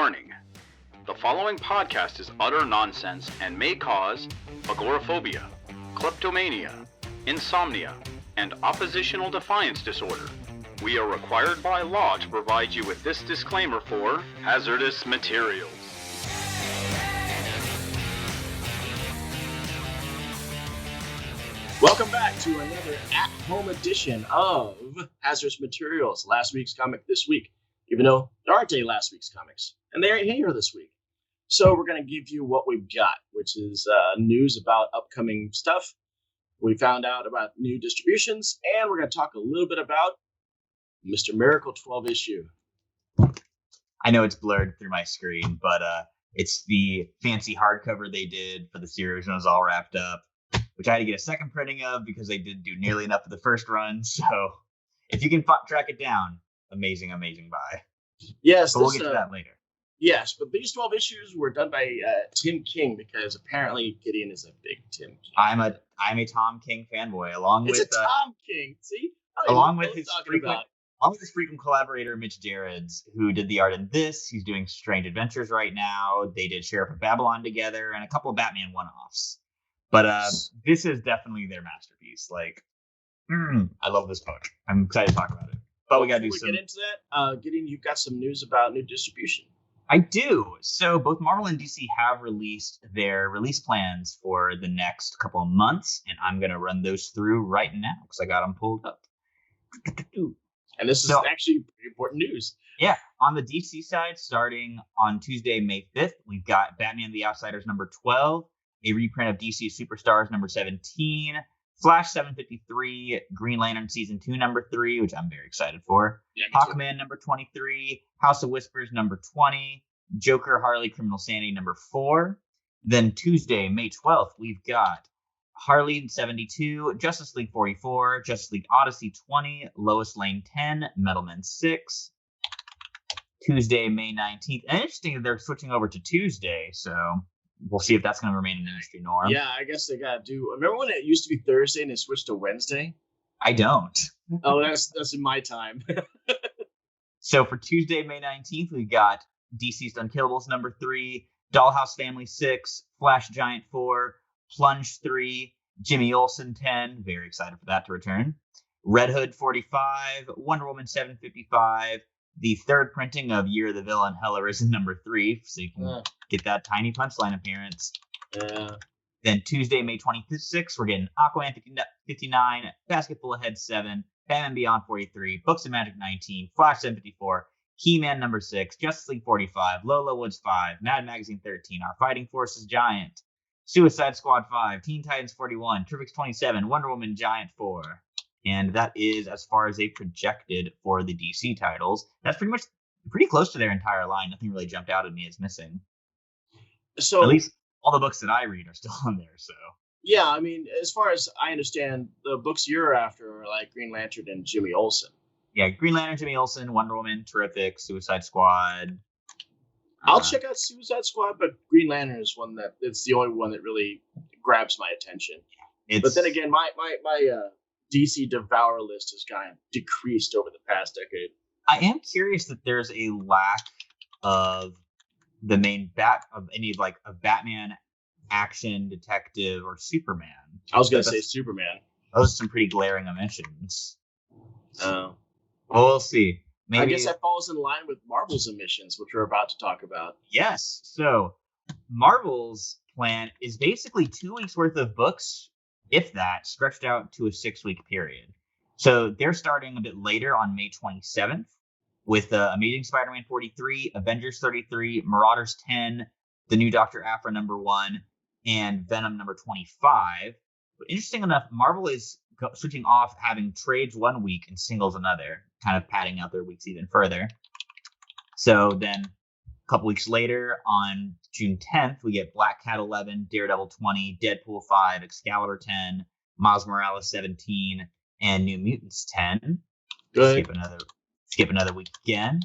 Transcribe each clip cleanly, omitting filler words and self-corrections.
Warning. The following podcast is utter nonsense and may cause agoraphobia, kleptomania, insomnia, and oppositional defiance disorder. We are required by law to provide you with this disclaimer for hazardous materials. Welcome back to another at-home edition of Hazardous Materials. Last week's comic this week, even though there aren't any last week's comics, and they ain't here this week. So we're going to give you what we've got, which is news about upcoming stuff. We found out about new distributions, and we're going to talk a little bit about Mr. Miracle 12 issue. I know it's blurred through my screen, but it's the fancy hardcover they did for the series when it was all wrapped up, which I had to get a second printing of because they didn't do nearly enough of the first run. So if you can track it down, amazing buy. Yes, but we'll get to that later. Yes, but these 12 issues were done by Tim King because apparently Gideon is a big Tim King. I'm a Tom King fanboy, along with Tom King. See, along with his frequent collaborator Mitch Gerrits, who did the art in this. He's doing Strange Adventures right now. They did Sheriff of Babylon together and a couple of Batman one-offs. But this is definitely their masterpiece. I love this book. I'm excited to talk about it. But we got to do some. Get into that. Gideon, you've got some news about new distribution. I do. So both Marvel and DC have released their release plans for the next couple of months, and I'm going to run those through right now because I got them pulled up. And this is actually pretty important news. Yeah. On the DC side, starting on Tuesday, May 5th, we've got Batman the Outsiders number 12, a reprint of DC Superstars number 17, Flash 753, Green Lantern Season 2 number 3, which I'm very excited for, Hawkman number 23, House of Whispers number 20, Joker Harley Criminal Sanity number 4. Then Tuesday, May 12th, we've got Harley 72, Justice League 44, Justice League Odyssey 20, Lois Lane 10, Metal Men 6. Tuesday, May 19th. And interesting that they're switching over to Tuesday, so we'll see if that's going to remain an industry norm. Yeah, I guess they got to do. Remember when it used to be Thursday and it switched to Wednesday? I don't. Oh, that's in my time. So for Tuesday, May 19th, we got DC's Unkillables number 3, Dollhouse Family 6, Flash Giant 4, Plunge 3, Jimmy Olsen 10. Very excited for that to return. Red Hood 45, Wonder Woman 755. The third printing of Year of the Villain Hell Arisen number 3, so you can get that tiny punchline appearance. Then Tuesday, May 26th, we're getting Aquaman 59, Basketful of Heads 7, Batman Beyond 43, Books of Magic 19, Flash 754, He-Man number 6, Justice League 45, Lola Woods 5, Mad Magazine 13, Our Fighting Forces Giant, Suicide Squad 5, Teen Titans 41, Trifix 27, Wonder Woman Giant 4. And that is as far as they projected for the DC titles. That's pretty close to their entire line. Nothing really jumped out at me as missing. So at least all the books that I read are still on there. So yeah, I mean, as far as I understand, the books you're after are like Green Lantern and Jimmy Olsen. Yeah, Green Lantern, Jimmy Olsen, Wonder Woman, Terrific, Suicide Squad. I'll check out Suicide Squad, but Green Lantern is it's the only one that really grabs my attention. But then again, my DC Devourer list has kind of decreased over the past decade. I am curious that there's a lack of the main a Batman action detective or Superman. I was going to say Superman. Those are some pretty glaring omissions. Oh. Well, we'll see. Maybe, I guess that falls in line with Marvel's omissions, which we're about to talk about. Yes. So Marvel's plan is basically 2 weeks worth of books, if that, stretched out to a 6-week period. So they're starting a bit later on May 27th with Amazing Spider-Man 43, Avengers 33, Marauders 10, The New Dr. Aphra number 1, and Venom number 25. But interesting enough, Marvel is switching off having trades 1 week and singles another, kind of padding out their weeks even further. So then a couple weeks later, on June 10th, we get Black Cat 11, Daredevil 20, Deadpool 5, Excalibur 10, Miles Morales 17, and New Mutants 10. Good. Skip another week again.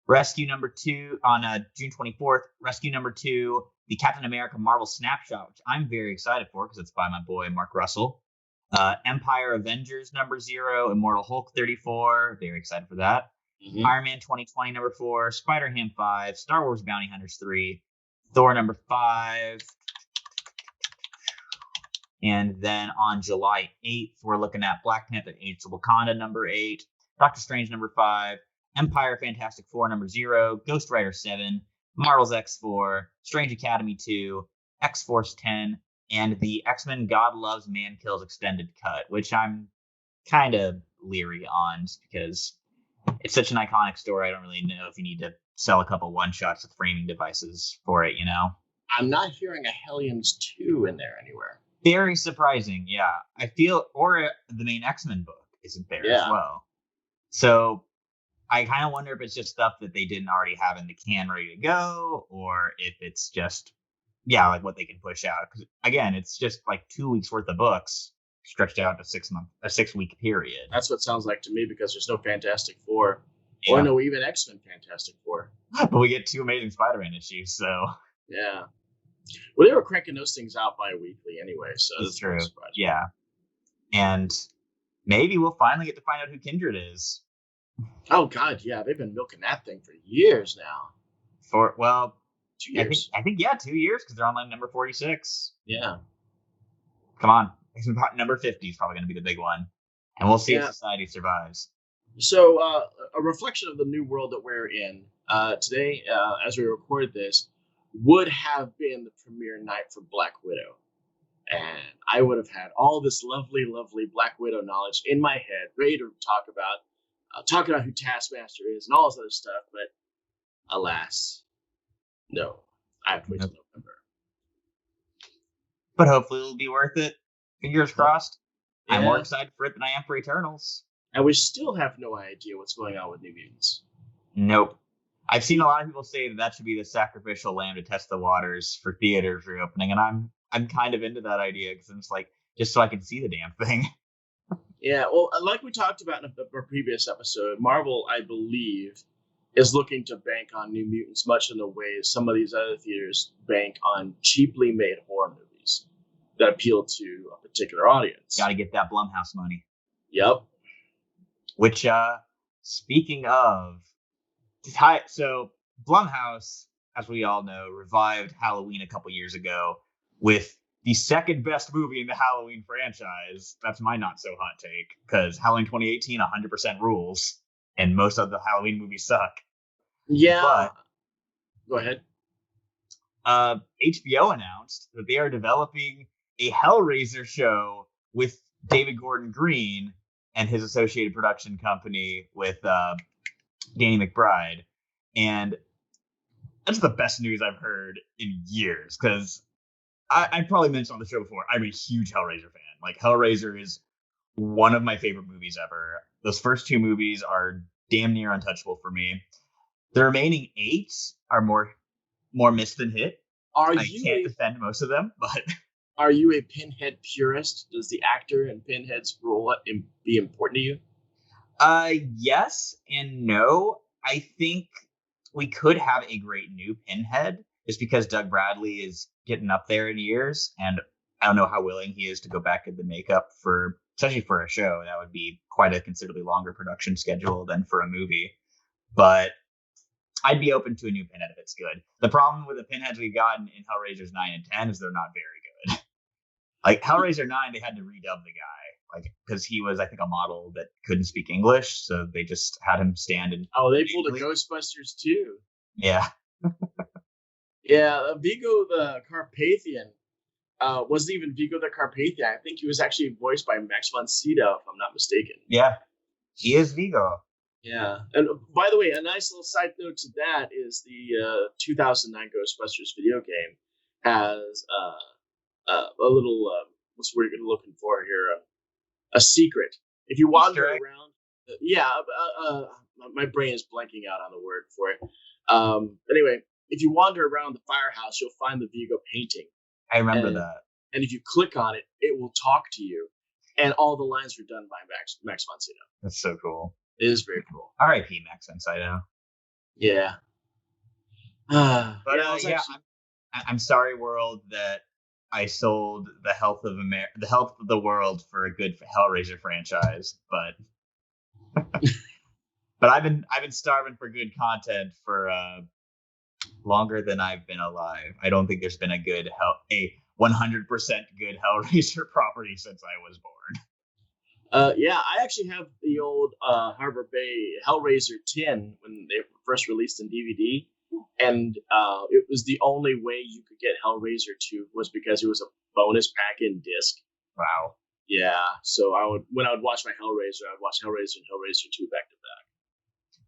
Rescue number 2 on June 24th. Rescue number 2, the Captain America Marvel Snapshot, which I'm very excited for because it's by my boy Mark Russell. Empire Avengers number 0, Immortal Hulk 34. Very excited for that. Mhm. Iron Man 2020 number 4, Spider-Ham 5, Star Wars Bounty Hunters 3, Thor number 5. And then on July 8th, we're looking at Black Panther 8, Wakanda number 8, Doctor Strange number 5, Empire Fantastic 4 number 0, Ghost Rider 7, Marvel's X4, Strange Academy 2, X-Force 10, and the X-Men God Loves Man Kills extended cut, which I'm kind of leery on just because it's such an iconic story. I don't really know if you need to sell a couple one-shots with framing devices for it, I'm not hearing a Hellions 2 in there anywhere. Very surprising, yeah. I feel, or the main X-Men book isn't there as well. So I kind of wonder if it's just stuff that they didn't already have in the can ready to go, or if it's just, like what they can push out. Because again, it's just like 2 weeks worth of books stretched out to a 6 week period. That's what it sounds like to me, because there's no Fantastic Four, Yeah. or no even X-Men Fantastic Four. But we get 2 Amazing Spider-Man issues, so Yeah. Well, they were cranking those things out bi-weekly anyway, so it's that's true. not surprising. Yeah. And maybe we'll finally get to find out who Kindred is. Oh God, yeah, they've been milking that thing for years now. 2 years. I think 2 years, because they're on line number 46. Yeah. Come on. Number 50 is probably going to be the big one. And we'll see if society survives. So, a reflection of the new world that we're in today, as we record this, would have been the premiere night for Black Widow. And I would have had all this lovely, lovely Black Widow knowledge in my head, ready to talk about who Taskmaster is and all this other stuff. But alas, no, I have to wait till November. But hopefully it'll be worth it. Fingers crossed. Yeah. I'm more excited for it than I am for Eternals. And we still have no idea what's going on with New Mutants. Nope. I've seen a lot of people say that should be the sacrificial lamb to test the waters for theaters reopening, and I'm kind of into that idea, because it's like, just so I can see the damn thing. Yeah, well, like we talked about in a previous episode, Marvel, I believe, is looking to bank on New Mutants much in the way some of these other theaters bank on cheaply made horror movies that appeal to a particular audience. Got to get that Blumhouse money. Yep. Which, speaking of, so Blumhouse, as we all know, revived Halloween a couple years ago with the second best movie in the Halloween franchise. That's my not so hot take, because Halloween 2018 100% rules, and most of the Halloween movies suck. Yeah. But go ahead. HBO announced that they are developing a Hellraiser show with David Gordon Green and his associated production company with Danny McBride. And that's the best news I've heard in years, because I probably mentioned on the show before, I'm a huge Hellraiser fan. Like, Hellraiser is one of my favorite movies ever. Those first 2 movies are damn near untouchable for me. The remaining 8 are more miss than hit. I can't defend most of them, but... Are you a Pinhead purist? Does the actor in Pinhead's role be important to you? Yes and no. I think we could have a great new Pinhead, just because Doug Bradley is getting up there in years, and I don't know how willing he is to go back in the makeup especially for a show. That would be quite a considerably longer production schedule than for a movie. But I'd be open to a new Pinhead if it's good. The problem with the Pinheads we've gotten in Hellraisers 9 and 10 is they're not very good. Like, Hellraiser 9, they had to redub the guy, because he was, I think, a model that couldn't speak English, so they just had him stand and... Oh, they pulled a Ghostbusters too. Yeah. Yeah, Vigo the Carpathian wasn't even Vigo the Carpathian. I think he was actually voiced by Max von Sydow, if I'm not mistaken. Yeah, he is Vigo. Yeah, and by the way, a nice little side note to that is the 2009 Ghostbusters video game has a little what's the word you're looking for here? A secret. If you wander around, my brain is blanking out on the word for it. Anyway, if you wander around the firehouse, you'll find the Vigo painting. I remember that. And if you click on it, it will talk to you, and all the lines are done by Max von Sydow. That's so cool. It is very cool. R.I.P. Max von Sydow. Yeah. I'm sorry, world, that I sold the health of the world for a good Hellraiser franchise, but But I've been starving for good content for longer than I've been alive. I don't think there's been a 100% good Hellraiser property since I was born. Yeah, I actually have the old Harbor Bay Hellraiser 10 when they were first released in DVD, and it was the only way you could get Hellraiser 2 was because it was a bonus pack in disc. Wow. Yeah, so when I would watch my Hellraiser, I'd watch Hellraiser and Hellraiser 2 back to back.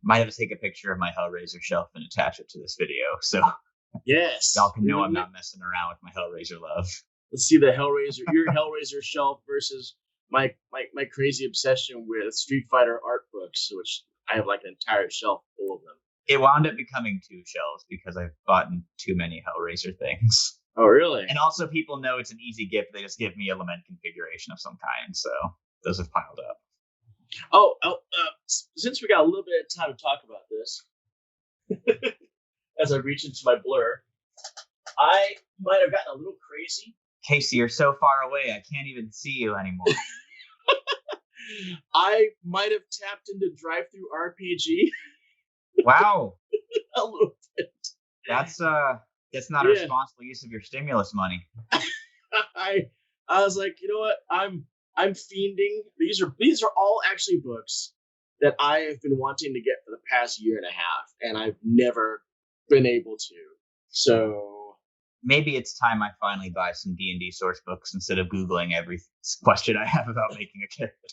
Might have to take a picture of my Hellraiser shelf and attach it to this video, so yes, y'all can know I'm not messing around with my Hellraiser love. Let's see your Hellraiser shelf versus my crazy obsession with Street Fighter art books, which I have like an entire shelf full of them. It wound up becoming 2 shelves because I've bought too many Hellraiser things. Oh, really? And also, people know it's an easy gift. They just give me a lament configuration of some kind, so those have piled up. Since we got a little bit of time to talk about this, as I reach into my blur, I might have gotten a little crazy. Casey, you're so far away, I can't even see you anymore. I might have tapped into Drive-Thru RPG. Wow. A little bit. That's not a responsible use of your stimulus money. I was like, you know what? I'm fiending. These are all actually books that I have been wanting to get for the past year and a half, and I've never been able to. So maybe it's time I finally buy some D&D source books instead of Googling every question I have about making a character.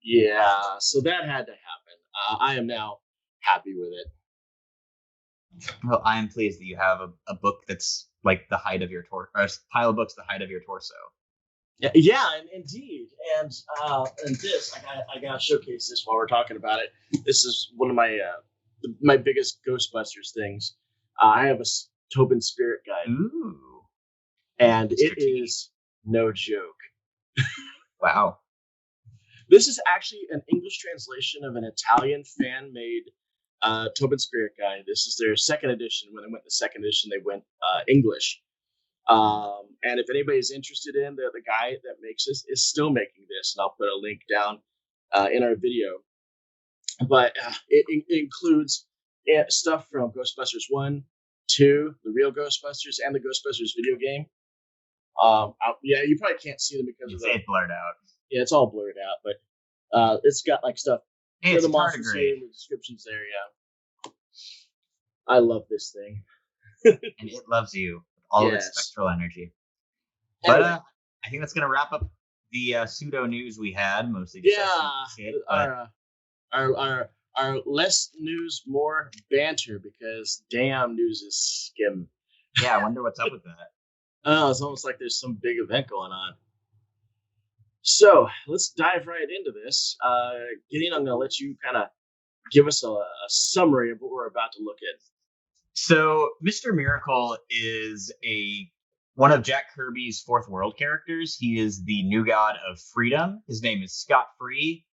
Yeah, so that had to happen. I am now happy with it. Well, I am pleased that you have a book that's like the height of your torso, or a pile of books the height of your torso. Yeah, indeed. And this, I gotta showcase this while we're talking about it. This is one of my biggest Ghostbusters things. I have a Tobin Spirit Guide. Ooh. And it is no joke. Wow. This is actually an English translation of an Italian fan-made Tobin Spirit Guide. This is their second edition. When they went to second edition, they went English. And if anybody's interested in the guy that makes this is still making this, and I'll put a link down in our video. But it includes stuff from Ghostbusters 1, 2, the real Ghostbusters, and the Ghostbusters video game. Yeah, you probably can't see them because it's blurred out. Yeah, it's all blurred out, but it's got like stuff. Hey, it's the monsters here, the descriptions there. Yeah, I love this thing, and it loves you with all of its spectral energy. But I think that's gonna wrap up the pseudo news we had, mostly. Just shit, our less news, more banter, because damn, news is skim. Yeah, I wonder what's up with that. Oh, it's almost like there's some big event going on. So let's dive right into this. Gideon, I'm going to let you kind of give us a summary of what we're about to look at. So Mr. Miracle is one of Jack Kirby's Fourth World characters. He is the new god of freedom. His name is Scott Free.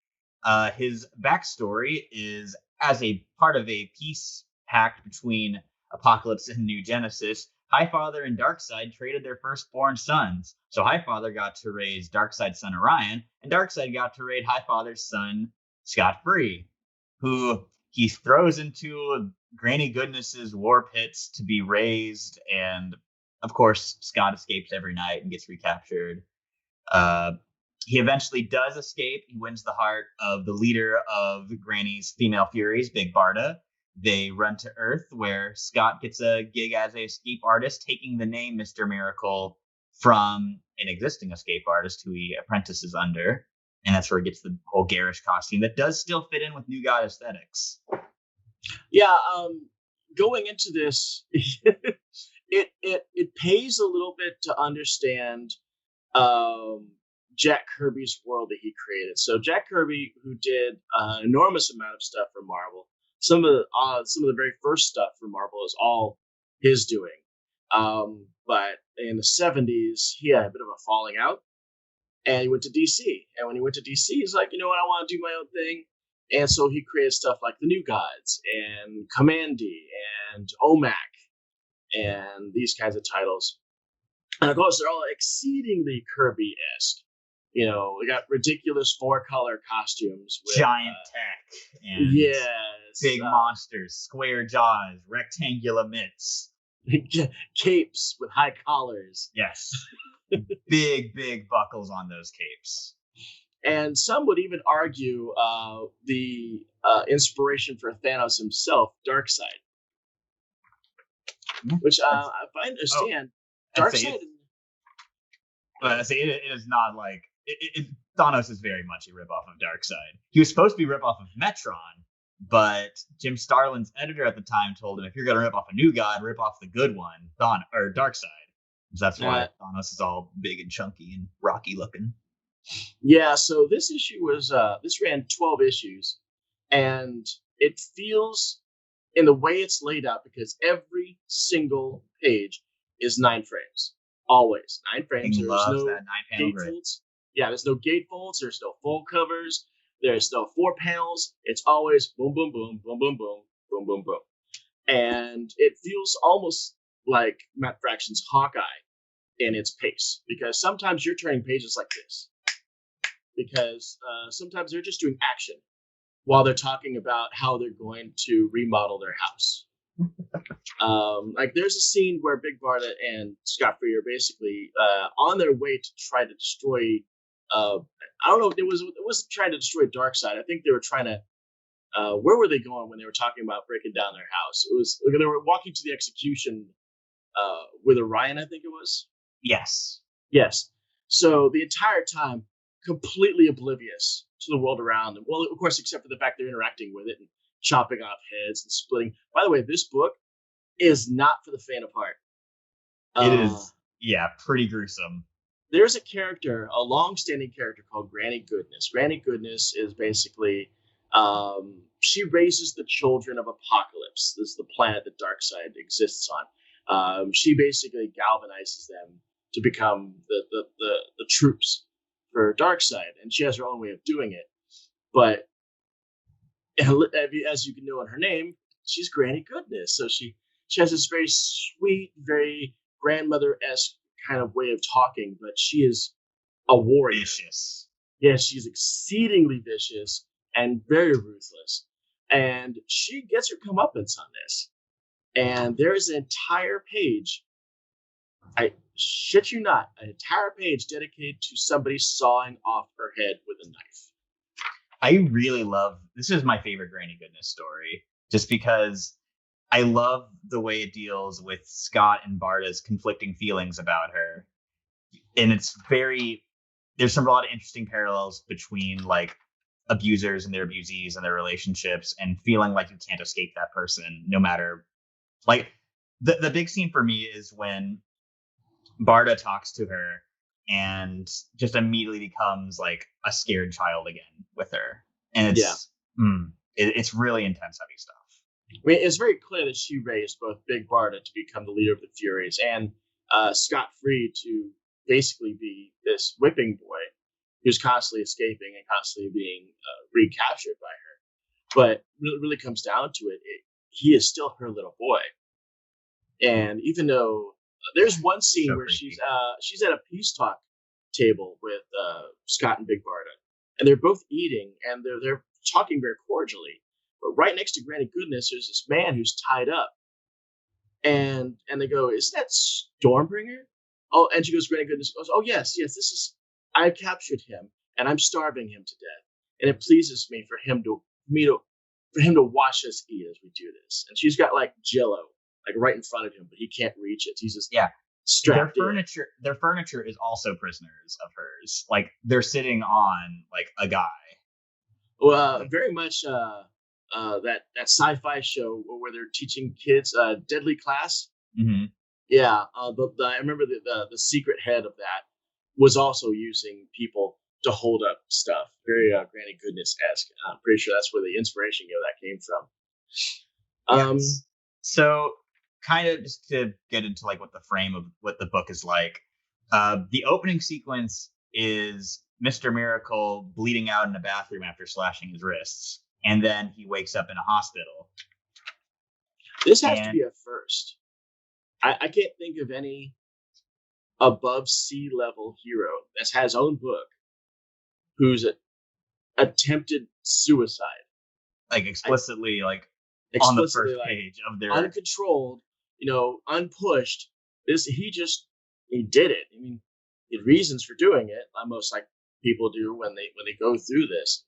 His backstory is as a part of a peace pact between Apocalypse and New Genesis. Highfather and Darkseid traded their firstborn sons. So Highfather got to raise Darkseid's son Orion, and Darkseid got to raise Highfather's son Scott Free, who he throws into Granny Goodness's war pits to be raised. And of course, Scott escapes every night and gets recaptured. He eventually does escape. He wins the heart of the leader of Granny's female Furies, Big Barda. They run to Earth, where Scott gets a gig as an escape artist, taking the name Mr. Miracle from an existing escape artist who he apprentices under. And that's where he gets the whole garish costume that does still fit in with New God aesthetics. Yeah, going into this, it pays a little bit to understand Jack Kirby's world that he created. So Jack Kirby, who did an enormous amount of stuff for Marvel, some of the very first stuff for Marvel is all his doing. But in the 70s, he had a bit of a falling out, and he went to DC. And when he went to DC, he's like, you know what, I want to do my own thing. And so he created stuff like the New Gods and Commandy and OMAC and these kinds of titles. And of course, they're all exceedingly Kirby-esque. We got ridiculous 4-color costumes with giant tech and yes, big monsters, square jaws, rectangular mitts. capes with high collars. Yes. big buckles on those capes. And some would even argue the inspiration for Thanos himself, Darkseid. Which, if I understand, Darkseid. It is not like Thanos is very much a ripoff of Darkseid. He was supposed to be a ripoff of Metron, but Jim Starlin's editor at the time told him, if you're going to rip off a new god, rip off the good one, Darkseid. So that's why Thanos is all big and chunky and rocky looking. Yeah, so this issue was this ran 12 issues, and it feels in the way it's laid out because every single page is 9 frames. Always 9 frames. There's no gatefolds. Yeah, there's no gatefolds. There's no fold covers. There's no 4 panels. It's always boom, boom, boom, boom, boom, boom, boom, boom, boom. And it feels almost like Matt Fraction's Hawkeye in its pace, because sometimes you're turning pages like this. Because sometimes they're just doing action while they're talking about how they're going to remodel their house. Like there's a scene where Big Barda and Scott Free are basically on their way to try to destroy. I don't know. It wasn't trying to destroy Darkseid. I think they were trying to. Where were they going when they were talking about breaking down their house? It was they were walking to the execution with Orion. I think it was. Yes. Yes. So the entire time, completely oblivious to the world around them. Well, of course, except for the fact they're interacting with it and chopping off heads and splitting. By the way, this book is not for the faint of heart. It is, pretty gruesome. There's a character, a long-standing character called Granny Goodness. Granny Goodness is basically, she raises the children of Apocalypse. This is the planet that Darkseid exists on. She basically galvanizes them to become the troops for Darkseid, and she has her own way of doing it. But as you can know in her name, she's Granny Goodness. So she has this very sweet, very grandmother-esque kind of way of talking, but she is a warrior. Vicious. Yes, she's exceedingly vicious and very ruthless. And she gets her comeuppance on this. And there is an entire page, I shit you not, an entire page dedicated to somebody sawing off her head with a knife. I really love, this is my favorite Granny Goodness story, just because I love the way it deals with Scott and Barda's conflicting feelings about her. And it's there's a lot of interesting parallels between like abusers and their abusees and their relationships, and feeling like you can't escape that person no matter, like the big scene for me is when Barda talks to her and just immediately becomes like a scared child again with her. And it's really intense, heavy stuff. I mean, it's very clear that she raised both Big Barda to become the leader of the Furies and Scott Free to basically be this whipping boy who's constantly escaping and constantly being recaptured by her. But it really comes down to it, he is still her little boy. And even though there's one scene where she's at a peace talk table with Scott and Big Barda, and they're both eating and they're talking very cordially. But right next to Granny Goodness, there's this man who's tied up, and they go, "Is that Stormbringer?" Oh, and she goes, Granny Goodness goes, "Oh yes, this is. I captured him, and I'm starving him to death, and it pleases me for him to watch us eat as we do this." And she's got like Jello, like right in front of him, but he can't reach it. He's just strapped in. Their furniture is also prisoners of hers. Like they're sitting on like a guy. Well, very much that sci-fi show where they're teaching kids Deadly Class. Mm-hmm. Yeah, I remember the secret head of that was also using people to hold up stuff. Very Granny Goodness-esque. I'm pretty sure that's where the inspiration that came from. Yes. So kind of just to get into like what the frame of what the book is like, the opening sequence is Mr. Miracle bleeding out in a bathroom after slashing his wrists, and then he wakes up in a hospital. This has to be a first. I can't think of any above sea level hero that has his own book who's attempted suicide. Like explicitly, on the Explicitly, first page of their uncontrolled, unpushed. He did it. I mean, he had reasons for doing it. Most like people do when they go through this,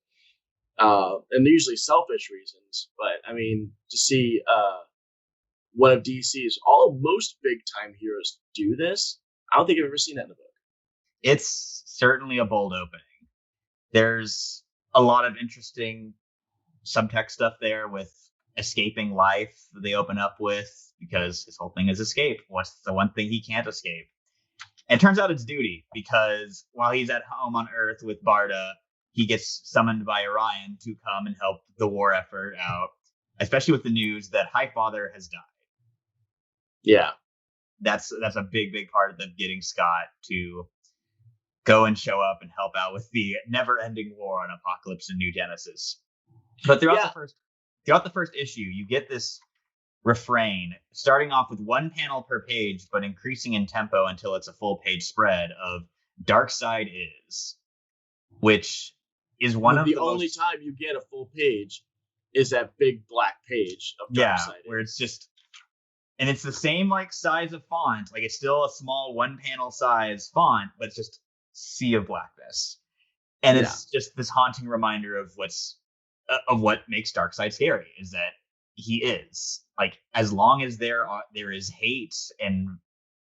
and they're usually selfish reasons. But I mean, to see one of DC's most big time heroes do this, I don't think I've ever seen that in a book. It's certainly a bold opening. There's a lot of interesting subtext stuff there with escaping life they open up with, because his whole thing is escape. What's the one thing he can't escape? And it turns out it's duty, because while he's at home on Earth with Barda, he gets summoned by Orion to come and help the war effort out, especially with the news that Highfather has died. Yeah. That's a big part of them getting Scott to go and show up and help out with the never-ending war on Apocalypse and New Genesis. But throughout the first issue, you get this refrain starting off with one panel per page, but increasing in tempo until it's a full page spread of Darkseid is, which is one of the only time you get a full page is that big black page of Darkseid. Where it's just, and it's the same size of font, it's still a small one panel size font, but it's just sea of blackness, and it's just this haunting reminder of what makes Darkseid scary, is that he is as long as there is hate and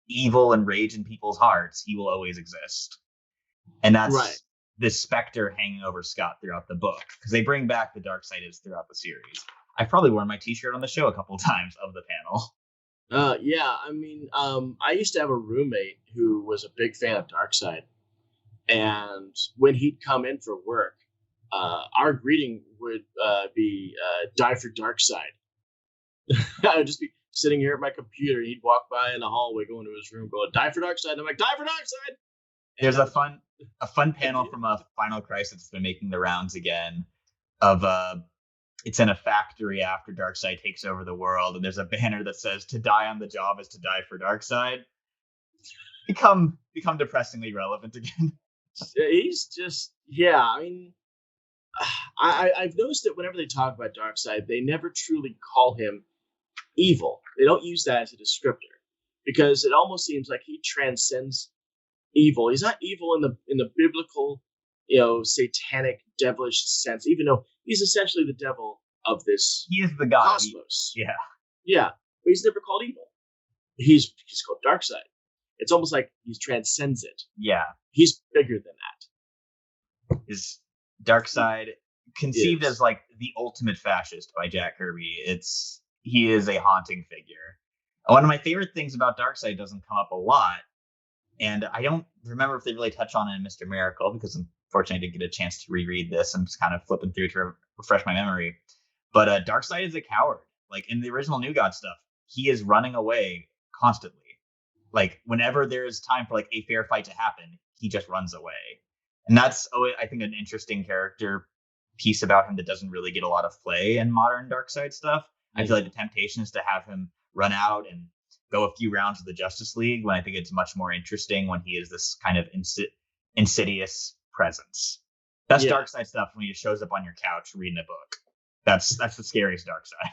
evil and rage in people's hearts, he will always exist. And that's this specter hanging over Scott throughout the book, because they bring back the Darkseid is throughout the series. I've probably worn my t-shirt on the show a couple of times of the panel. Yeah, I mean, I used to have a roommate who was a big fan of Darkseid, and when he'd come in for work, our greeting would be "Die for Darkseid." I would just be sitting here at my computer, and he'd walk by in the hallway, go into his room, going, "Die for Darkseid." And I'm like, "Die for Darkseid." There's a fun panel from a Final Crisis that's been making the rounds again. Of it's in a factory after Darkseid takes over the world, and there's a banner that says, "To die on the job is to die for Darkseid." Become depressingly relevant again. He's just, I mean, I've noticed that whenever they talk about Darkseid, they never truly call him evil. They don't use that as a descriptor, because it almost seems like he transcends evil. He's not evil in the biblical, satanic, devilish sense, even though he's essentially the devil of this. He is the god cosmos. Yeah, but he's never called evil. He's called Darkseid. It's almost like he transcends it. Yeah, he's bigger than that. His Darkseid, conceived as the ultimate fascist by Jack Kirby, he is a haunting figure. One of my favorite things about Darkseid doesn't come up a lot, and I don't remember if they really touch on it in Mr. Miracle, because unfortunately I didn't get a chance to reread this. I'm just kind of flipping through to refresh my memory. But Darkseid is a coward. In the original New God stuff, he is running away constantly. Whenever there's time for a fair fight to happen, he just runs away. And that's, I think, an interesting character piece about him that doesn't really get a lot of play in modern Darkseid stuff. I feel like the temptation is to have him run out and go a few rounds of the Justice League, when I think it's much more interesting when he is this kind of insidious presence. That's Darkseid stuff when he just shows up on your couch reading a book. That's the scariest Darkseid.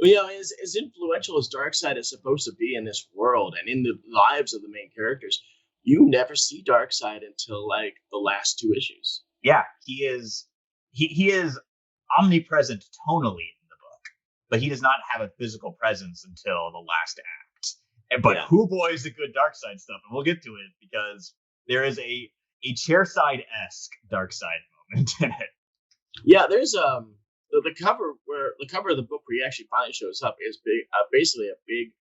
Well, as influential as Darkseid is supposed to be in this world and in the lives of the main characters, you never see Darkseid until the last two issues. Yeah, he is omnipresent tonally in the book, but he does not have a physical presence until the last act. But who boy is the good Darkseid stuff, and we'll get to it, because there is a Chairside-esque Darkseid moment in it. Yeah, there's the cover of the book where he actually finally shows up is big, basically a big,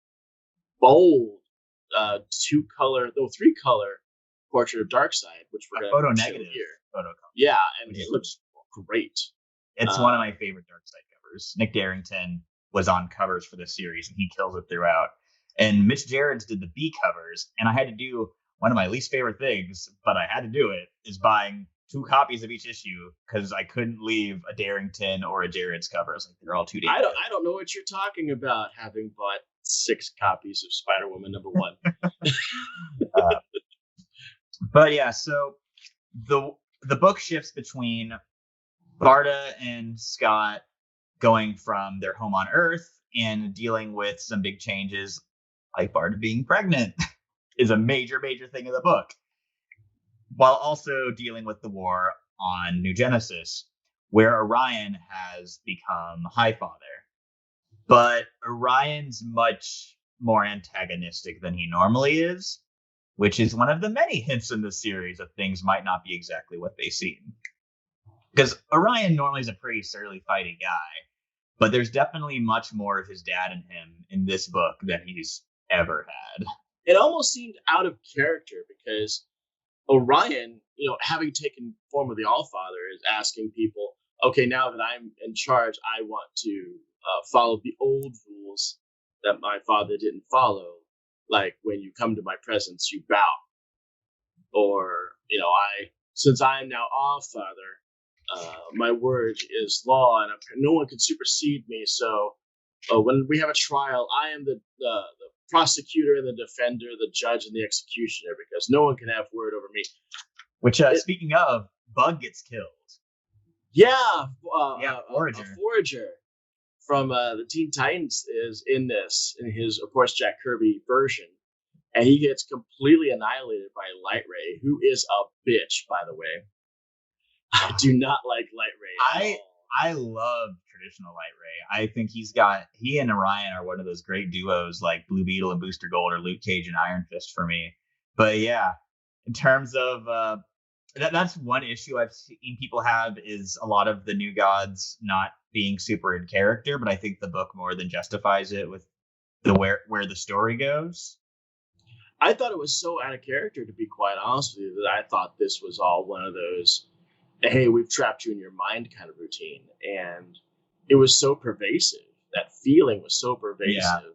bold, three color portrait of Darkseid, which we're photo negative here. Photo cover. Yeah, and it looks great. It's one of my favorite Darkseid covers. Nick Darrington was on covers for this series, and he kills it throughout. And Mitch Gerrits did the B covers, and I had to do one of my least favorite things, but I had to do it, is buying 2 copies of each issue, because I couldn't leave a Darrington or a Gerrits cover. I was they're all too damn I don't know what you're talking about, having bought 6 copies of Spider-Woman #1. But yeah, so the the book shifts between Barda and Scott going from their home on Earth and dealing with some big changes, like Barda being pregnant is a major thing in the book, while also dealing with the war on New Genesis, where Orion has become High Father. But Orion's much more antagonistic than he normally is, which is one of the many hints in the series of things might not be exactly what they seem. Because Orion normally is a pretty surly, fighty guy, but there's definitely much more of his dad in him in this book than he's ever had. It almost seemed out of character because Orion, having taken form of the Allfather, is asking people, okay, now that I'm in charge, I want to follow the old rules that my father didn't follow. Like when you come to my presence, you bow. Or, since I am now Allfather, my word is law and no one can supersede me. So when we have a trial, I am the prosecutor and the defender, the judge and the executioner, because no one can have word over me. Which, speaking of, Bug gets killed. Yeah, Forager. A Forager from the Teen Titans is in this, in his, of course, Jack Kirby version. And he gets completely annihilated by Light Ray, who is a bitch, by the way. I do not like Light Ray. I love traditional Light Ray. I think he and Orion are one of those great duos like Blue Beetle and Booster Gold or Luke Cage and Iron Fist for me. But yeah, in terms of that's one issue I've seen people have is a lot of the New Gods not being super in character, but I think the book more than justifies it with the where the story goes. I thought it was so out of character, to be quite honest with you, that I thought this was all one of those, hey, we've trapped you in your mind kind of routine. And it was so pervasive. That feeling was so pervasive,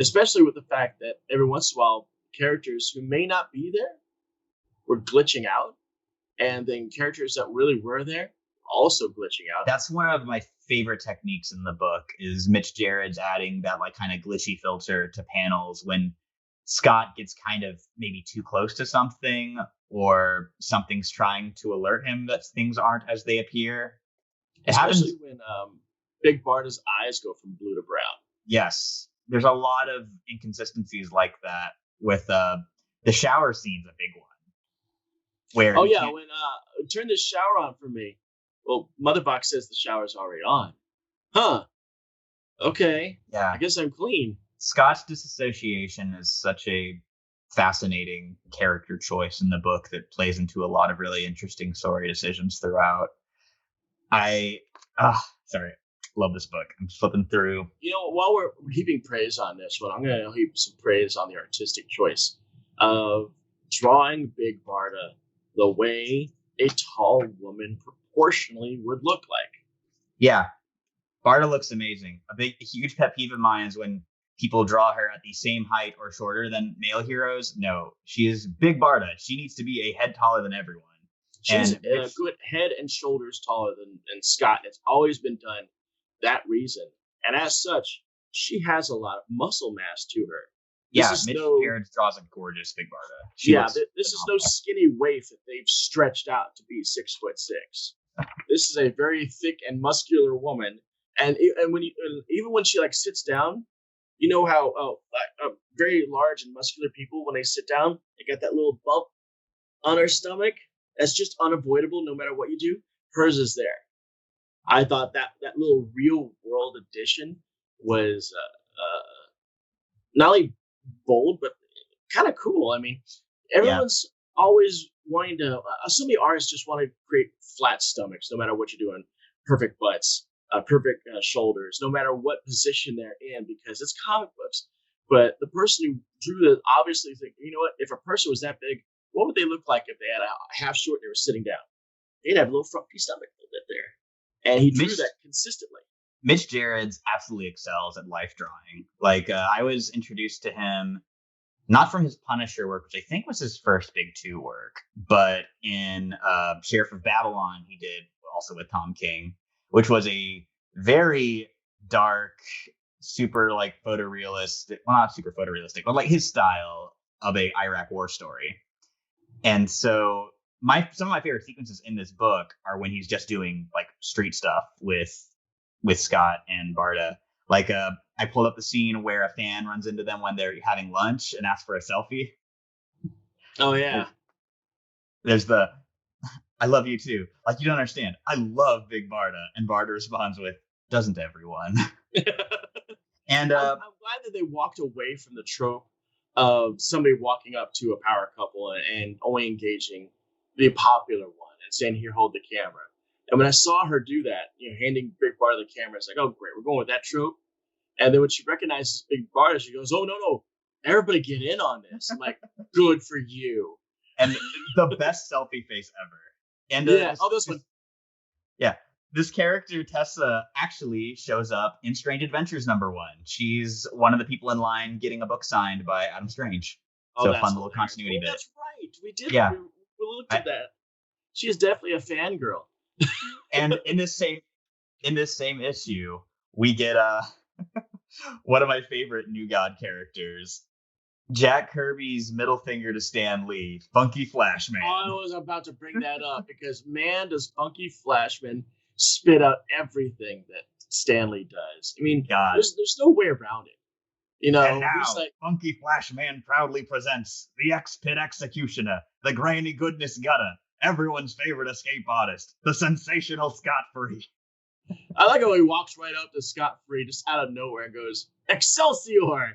especially with the fact that every once in a while, characters who may not be there were glitching out. And then characters that really were there also glitching out. That's one of my favorite techniques in the book is Mitch Gerard's adding that like kind of glitchy filter to panels when Scott gets kind of maybe too close to something or something's trying to alert him that things aren't as they appear. Especially when Big Barda's eyes go from blue to brown. Yes. There's a lot of inconsistencies like that with the shower scene's a big one. Where when turn this shower on for me. Well, Motherbox says the shower's already on. Huh. Okay. Yeah. I guess I'm clean. Scott's disassociation is such a fascinating character choice in the book that plays into a lot of really interesting story decisions throughout. Love this book. I'm flipping through. While we're heaping praise on this one, I'm going to heap some praise on the artistic choice of drawing Big Barda the way a tall woman proportionally would look like. Yeah. Barda looks amazing. A huge pet peeve of mine is when people draw her at the same height or shorter than male heroes. No, she is Big Barda. She needs to be a head taller than everyone. She's a good head and shoulders taller than Scott. It's always been done that reason. And as such, she has a lot of muscle mass to her. Mitch Gerard draws a gorgeous Big Barda. This is no skinny waif that they've stretched out to be 6'6". This is a very thick and muscular woman. And even when she like sits down, you know how very large and muscular people, when they sit down, they get that little bump on her stomach. That's just unavoidable no matter what you do. Hers is there. I thought that little real world addition was not only bold, but kind of cool. I mean, everyone's always wanting to, so many artists just want to create flat stomachs, no matter what you're doing, perfect butts, perfect shoulders, no matter what position they're in, because it's comic books. But the person who drew this obviously think, you know what, if a person was that big, what would they look like if they had a half short and they were sitting down? They'd have a little frumpy stomach a little bit there. And he drew that consistently. Mitch Gerard's absolutely excels at life drawing. Like, I was introduced to him not from his Punisher work, which I think was his first big 2 work, but in Sheriff of Babylon, he did also with Tom King, which was a very dark, super like photorealistic, well, not super photorealistic, but like his style of a Iraq war story. And so some of my favorite sequences in this book are when he's just doing like street stuff with Scott and Barda. Like I pulled up the scene where a fan runs into them when they're having lunch and asks for a selfie. Oh yeah. There's the I love you too. Like, you don't understand. I love Big Barda. And Barda responds with, doesn't everyone? And I'm glad that they walked away from the trope of somebody walking up to a power couple and only engaging the popular one and saying, here, hold the camera. And when I saw her do that, handing Big Barda the camera, it's like, oh, great, we're going with that trope. And then when she recognizes Big Barda, she goes, oh, no, everybody get in on this. I'm like, good for you. And the best selfie face ever. And this one. Yeah. This character, Tessa, actually shows up in Strange Adventures #1. She's one of the people in line getting a book signed by Adam Strange. So a fun little continuity bit. That's right. We did. Yeah. We looked at that. She is definitely a fangirl. And in this same issue, we get one of my favorite New God characters, Jack Kirby's middle finger to Stan Lee, Funky Flashman. I was about to bring that up because man, does Funky Flashman spit out everything that Stan Lee does. I mean, God. There's no way around it. And now, Funky Flashman proudly presents the X-Pit Executioner, the Granny Goodness Gutter, everyone's favorite escape artist, the sensational Scott Free. I like how he walks right up to Scott Free just out of nowhere and goes, Excelsior!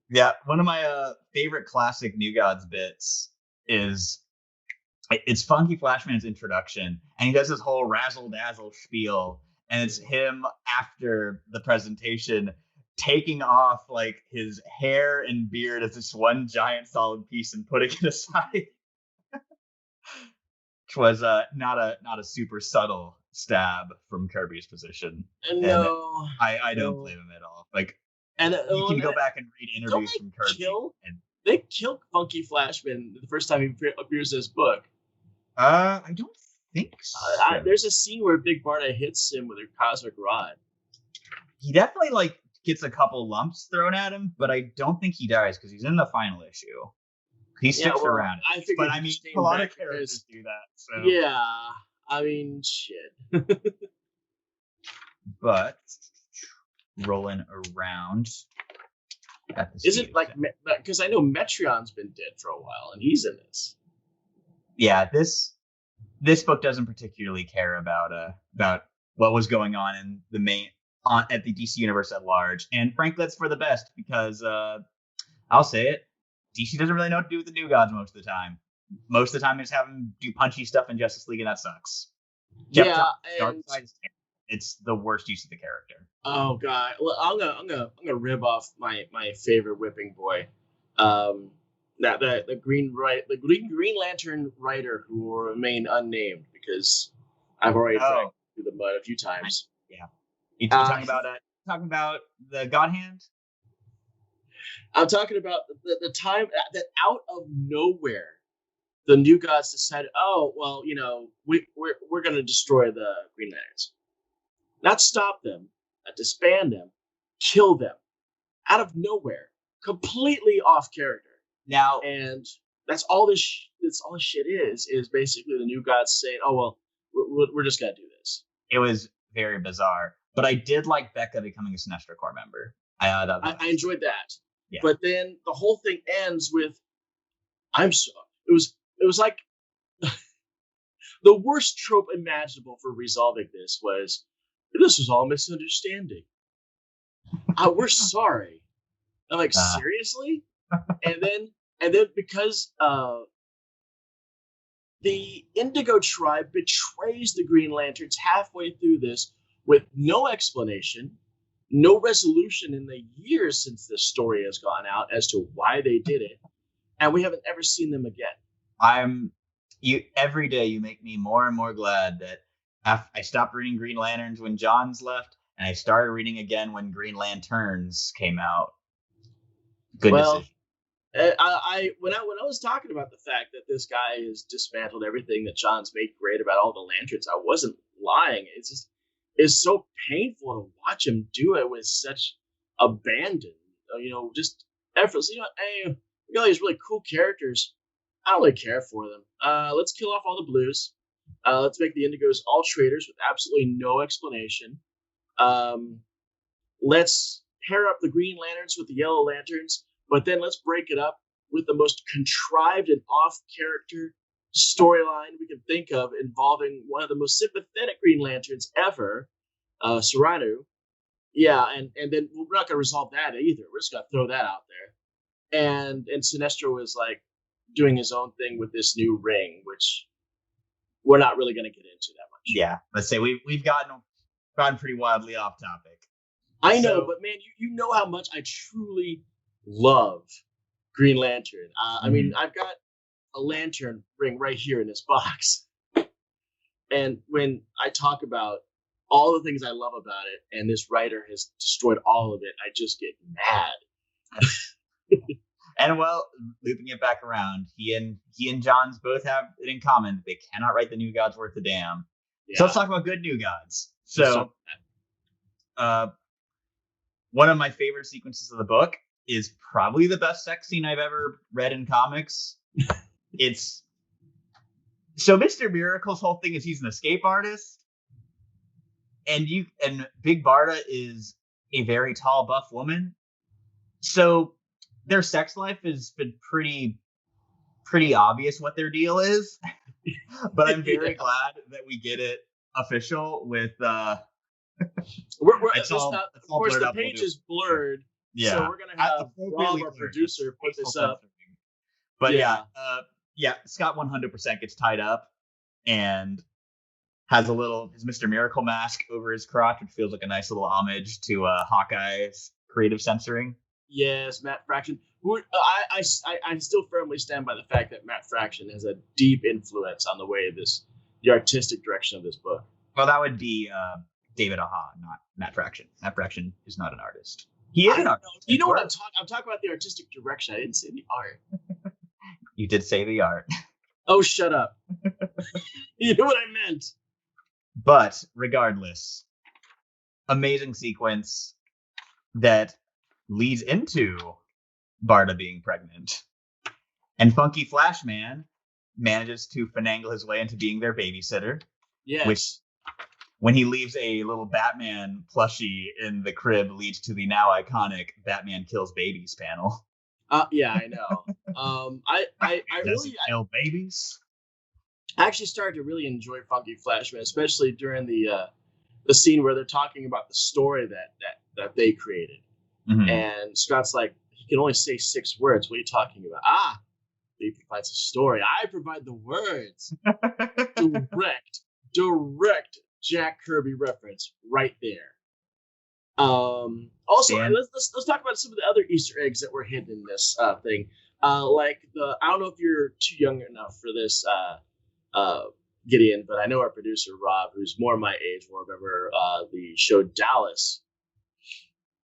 Yeah, one of my favorite classic New Gods bits is it's Funky Flashman's introduction, and he does this whole razzle-dazzle spiel, and it's him after the presentation taking off like his hair and beard as this one giant solid piece and putting it aside. Which was not a super subtle stab from Kirby's position. No, and I don't blame him at all. Like, and you can go back and read interviews from Kirby. They kill Funky Flashman the first time he appears in his book. I don't think so. There's a scene where Big Barda hits him with a cosmic rod. He definitely gets a couple lumps thrown at him, but I don't think he dies because he's in the final issue. He sticks around. But I mean, a lot of characters do that. So. Yeah, I mean, shit. But rolling around. Is it because I know Metreon's been dead for a while and he's in this? Yeah, this book doesn't particularly care about what was going on in the at the DC universe at large, and frankly, that's for the best because I'll say it, DC doesn't really know what to do with the New Gods most of the time. Most of the time, they just have them do punchy stuff in Justice League, and that sucks. It's the worst use of the character. Oh god, well, I'm gonna rib off my favorite whipping boy, the Green Lantern writer who will remain unnamed because I've already dragged through the mud a few times. Yeah, you talking about the God Hand? I'm talking about the time that out of nowhere, the New Gods decided, oh well, we're gonna destroy the Green Lanterns, not stop them, not disband them, kill them, out of nowhere, completely off character. Now, and that's all this shit is basically the New Gods saying, oh well, we're just gonna do this. It was very bizarre, but I did like Becca becoming a Sinestro Corps member. I enjoyed that. Yeah. But then the whole thing ends with, it was like the worst trope imaginable for resolving this was all misunderstanding. We're sorry. I'm like, seriously? and then because the Indigo Tribe betrays the Green Lanterns halfway through this with no explanation, no resolution in the years since this story has gone out as to why they did it, and we haven't ever seen them again. Every day you make me more and more glad that I stopped reading Green Lanterns when Johns left, and I started reading again when Green Lanterns came out. Good decision. When I was talking about the fact that this guy has dismantled everything that Johns made great about all the lanterns, I wasn't lying. It's so painful to watch him do it with such abandon. Just effortless. Hey, we got all these really cool characters. I don't really care for them. Let's kill off all the blues. Let's make the Indigos all traitors with absolutely no explanation. Let's pair up the Green Lanterns with the Yellow Lanterns, but then let's break it up with the most contrived and off-character storyline we can think of involving one of the most sympathetic Green Lanterns ever, Serrano. Yeah, and then we're not going to resolve that either. We're just going to throw that out there. And Sinestro is like doing his own thing with this new ring, which we're not really going to get into that much. Yeah, let's say we've gotten pretty wildly off topic. I know, but man, you know how much I truly love Green Lantern. I mean, I've got a lantern ring right here in this box. And when I talk about all the things I love about it, and this writer has destroyed all of it, I just get mad. And well, looping it back around, he and Johns both have it in common that they cannot write the New Gods worth a damn. Yeah. So let's talk about good New Gods. So, one of my favorite sequences of the book is probably the best sex scene I've ever read in comics. It's so Mr. Miracle's whole thing is he's an escape artist, and Big Barda is a very tall, buff woman. So their sex life has been pretty obvious what their deal is. But I'm very glad that we get it official with of course the page is blurred. Yeah. So we're gonna have Rob, our producer, put this up. But Scott 100% gets tied up and has his Mr. Miracle mask over his crotch, which feels like a nice little homage to Hawkeye's creative censoring. Yes, Matt Fraction. I still firmly stand by the fact that Matt Fraction has a deep influence on the way the artistic direction of this book. Well, that would be David Aha, not Matt Fraction. Matt Fraction is not an artist. He is an artist. You know what I'm talking? I'm talking about the artistic direction. I didn't say the art. You did say the art. Oh, shut up. You know what I meant. But regardless, amazing sequence that leads into Barda being pregnant. And Funky Flashman manages to finagle his way into being their babysitter. Yes. Which, when he leaves a little Batman plushie in the crib, leads to the now iconic Batman Kills Babies panel. Yeah, I know. I really kill babies. I actually started to really enjoy Funky Flashman, especially during the scene where they're talking about the story that they created. Mm-hmm. And Scott's like, he can only say 6 words. What are you talking about? He provides a story. I provide the words. Direct Jack Kirby reference right there. Also, let's talk about some of the other Easter eggs that were hidden in this thing. Like I don't know if you're too young enough for this, Gideon, but I know our producer Rob, who's more my age, will remember the show Dallas.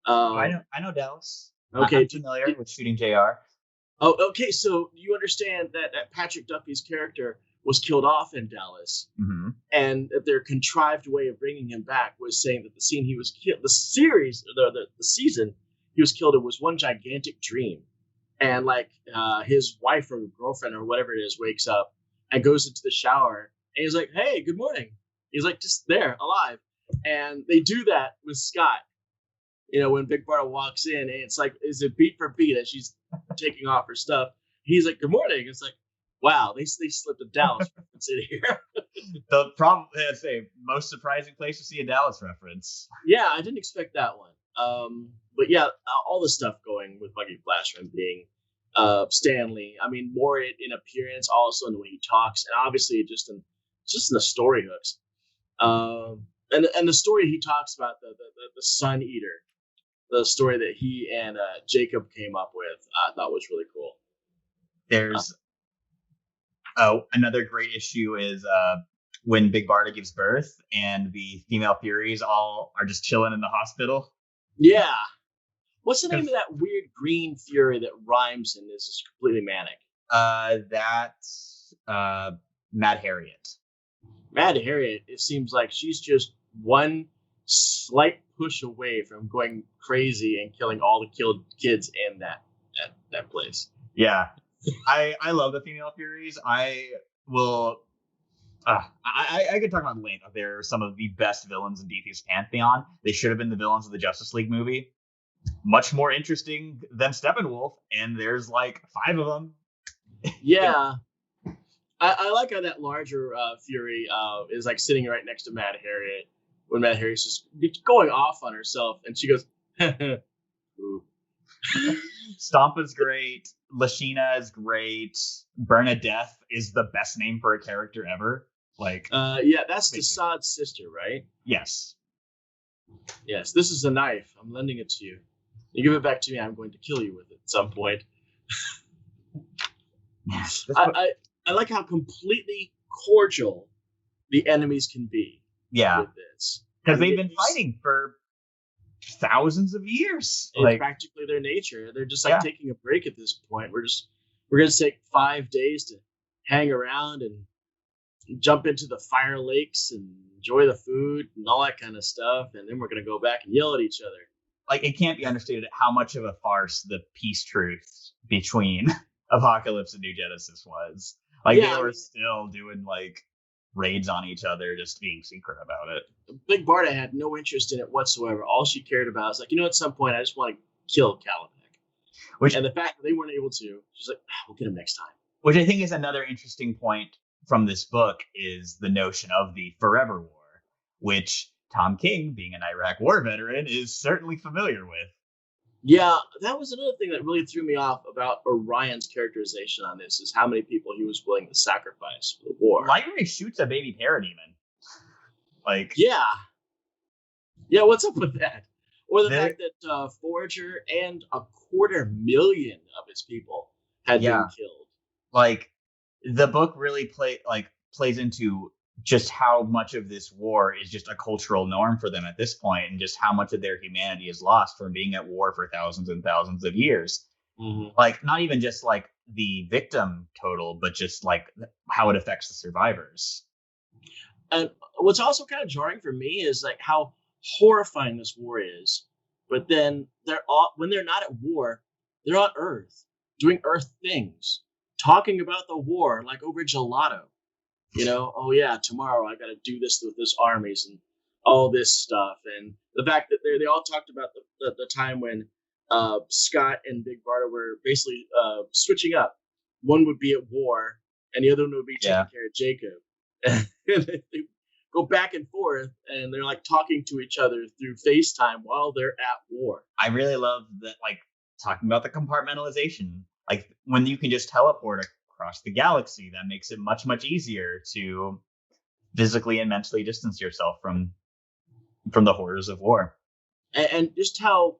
I know Dallas. Okay, I'm familiar with Shooting JR. Oh, okay. So you understand that Patrick Duffy's character was killed off in Dallas, mm-hmm. and their contrived way of bringing him back was saying that the scene he was killed, the season he was killed in was one gigantic dream, and like his wife or girlfriend or whatever it is wakes up and goes into the shower, and he's like, "Hey, good morning." He's like, just there, alive, and they do that with Scott. You know, when Big Barda walks in, and it's like, is it beat for beat as she's taking off her stuff? He's like, "Good morning." It's like, wow, they slipped a Dallas reference in here. The problem, I'd say, most surprising place to see a Dallas reference. Yeah, I didn't expect that one. But yeah, all the stuff going with Funky Flashman being Stanley. I mean, more in appearance, also in the way he talks, and obviously just in the story hooks. And the story he talks about, the Sun Eater, the story that he and Jacob came up with, I thought was really cool. There's another great issue is when Big Barda gives birth and the female Furies all are just chilling in the hospital. Yeah. What's the name of that weird green Fury that rhymes and is just completely manic? That's Mad Harriet. Mad Harriet, it seems like she's just one slight push away from going crazy and killing all the killed kids in that place. Yeah. I love the female Furies. I will. I could talk about length. They're some of the best villains in DC's pantheon. They should have been the villains of the Justice League movie. Much more interesting than Steppenwolf, and there's like 5 of them. Yeah. I like how that larger Fury is like sitting right next to Mad Harriet when Mad Harriet's just going off on herself, and she goes, "Ooh." Stompa's great. Lashina is great. Bernadette is the best name for a character ever. Like, yeah, that's Desaad's sister, right? Yes. Yes, this is a knife. I'm lending it to you. You give it back to me, I'm going to kill you with it at some point. I like how completely cordial the enemies can be. Yeah. With this, because they've been fighting for thousands of years. It's practically their nature. They're just like taking a break at this point. We're gonna take 5 days to hang around and jump into the fire lakes and enjoy the food and all that kind of stuff, and then we're gonna go back and yell at each other. Like, it can't be understated how much of a farce the peace truce between Apocalypse and New Genesis was. Like, they were still doing like raids on each other, just being secret about it. Big Barda had no interest in it whatsoever. All she cared about is like, at some point I just want to kill Caliban. And the fact that they weren't able to, she's like, we'll get him next time. Which I think is another interesting point from this book is the notion of the Forever War, which Tom King, being an Iraq War veteran, is certainly familiar with. Yeah, that was another thing that really threw me off about Orion's characterization on this, is how many people he was willing to sacrifice for the war. Lightray shoots a baby parademon. Like, yeah, what's up with that? Or the fact that Forager and 250,000 of his people had been killed. Like, the book really plays into just how much of this war is just a cultural norm for them at this point, and just how much of their humanity is lost from being at war for thousands and thousands of years. Mm-hmm. Like, not even just like the victim total, but just like how it affects the survivors. And what's also kind of jarring for me is like how horrifying this war is. But then when they're not at war, they're on Earth doing Earth things, talking about the war like over gelato. Oh yeah, tomorrow I got to do this with this armies and all this stuff, and the fact that they all talked about the time when Scott and Big Barda were basically switching up. One would be at war, and the other one would be taking care of Jacob. And they go back and forth, and they're like talking to each other through FaceTime while they're at war. I really love that, like, talking about the compartmentalization. Like, when you can just teleport across the galaxy, that makes it much, much easier to physically and mentally distance yourself from the horrors of war. And just how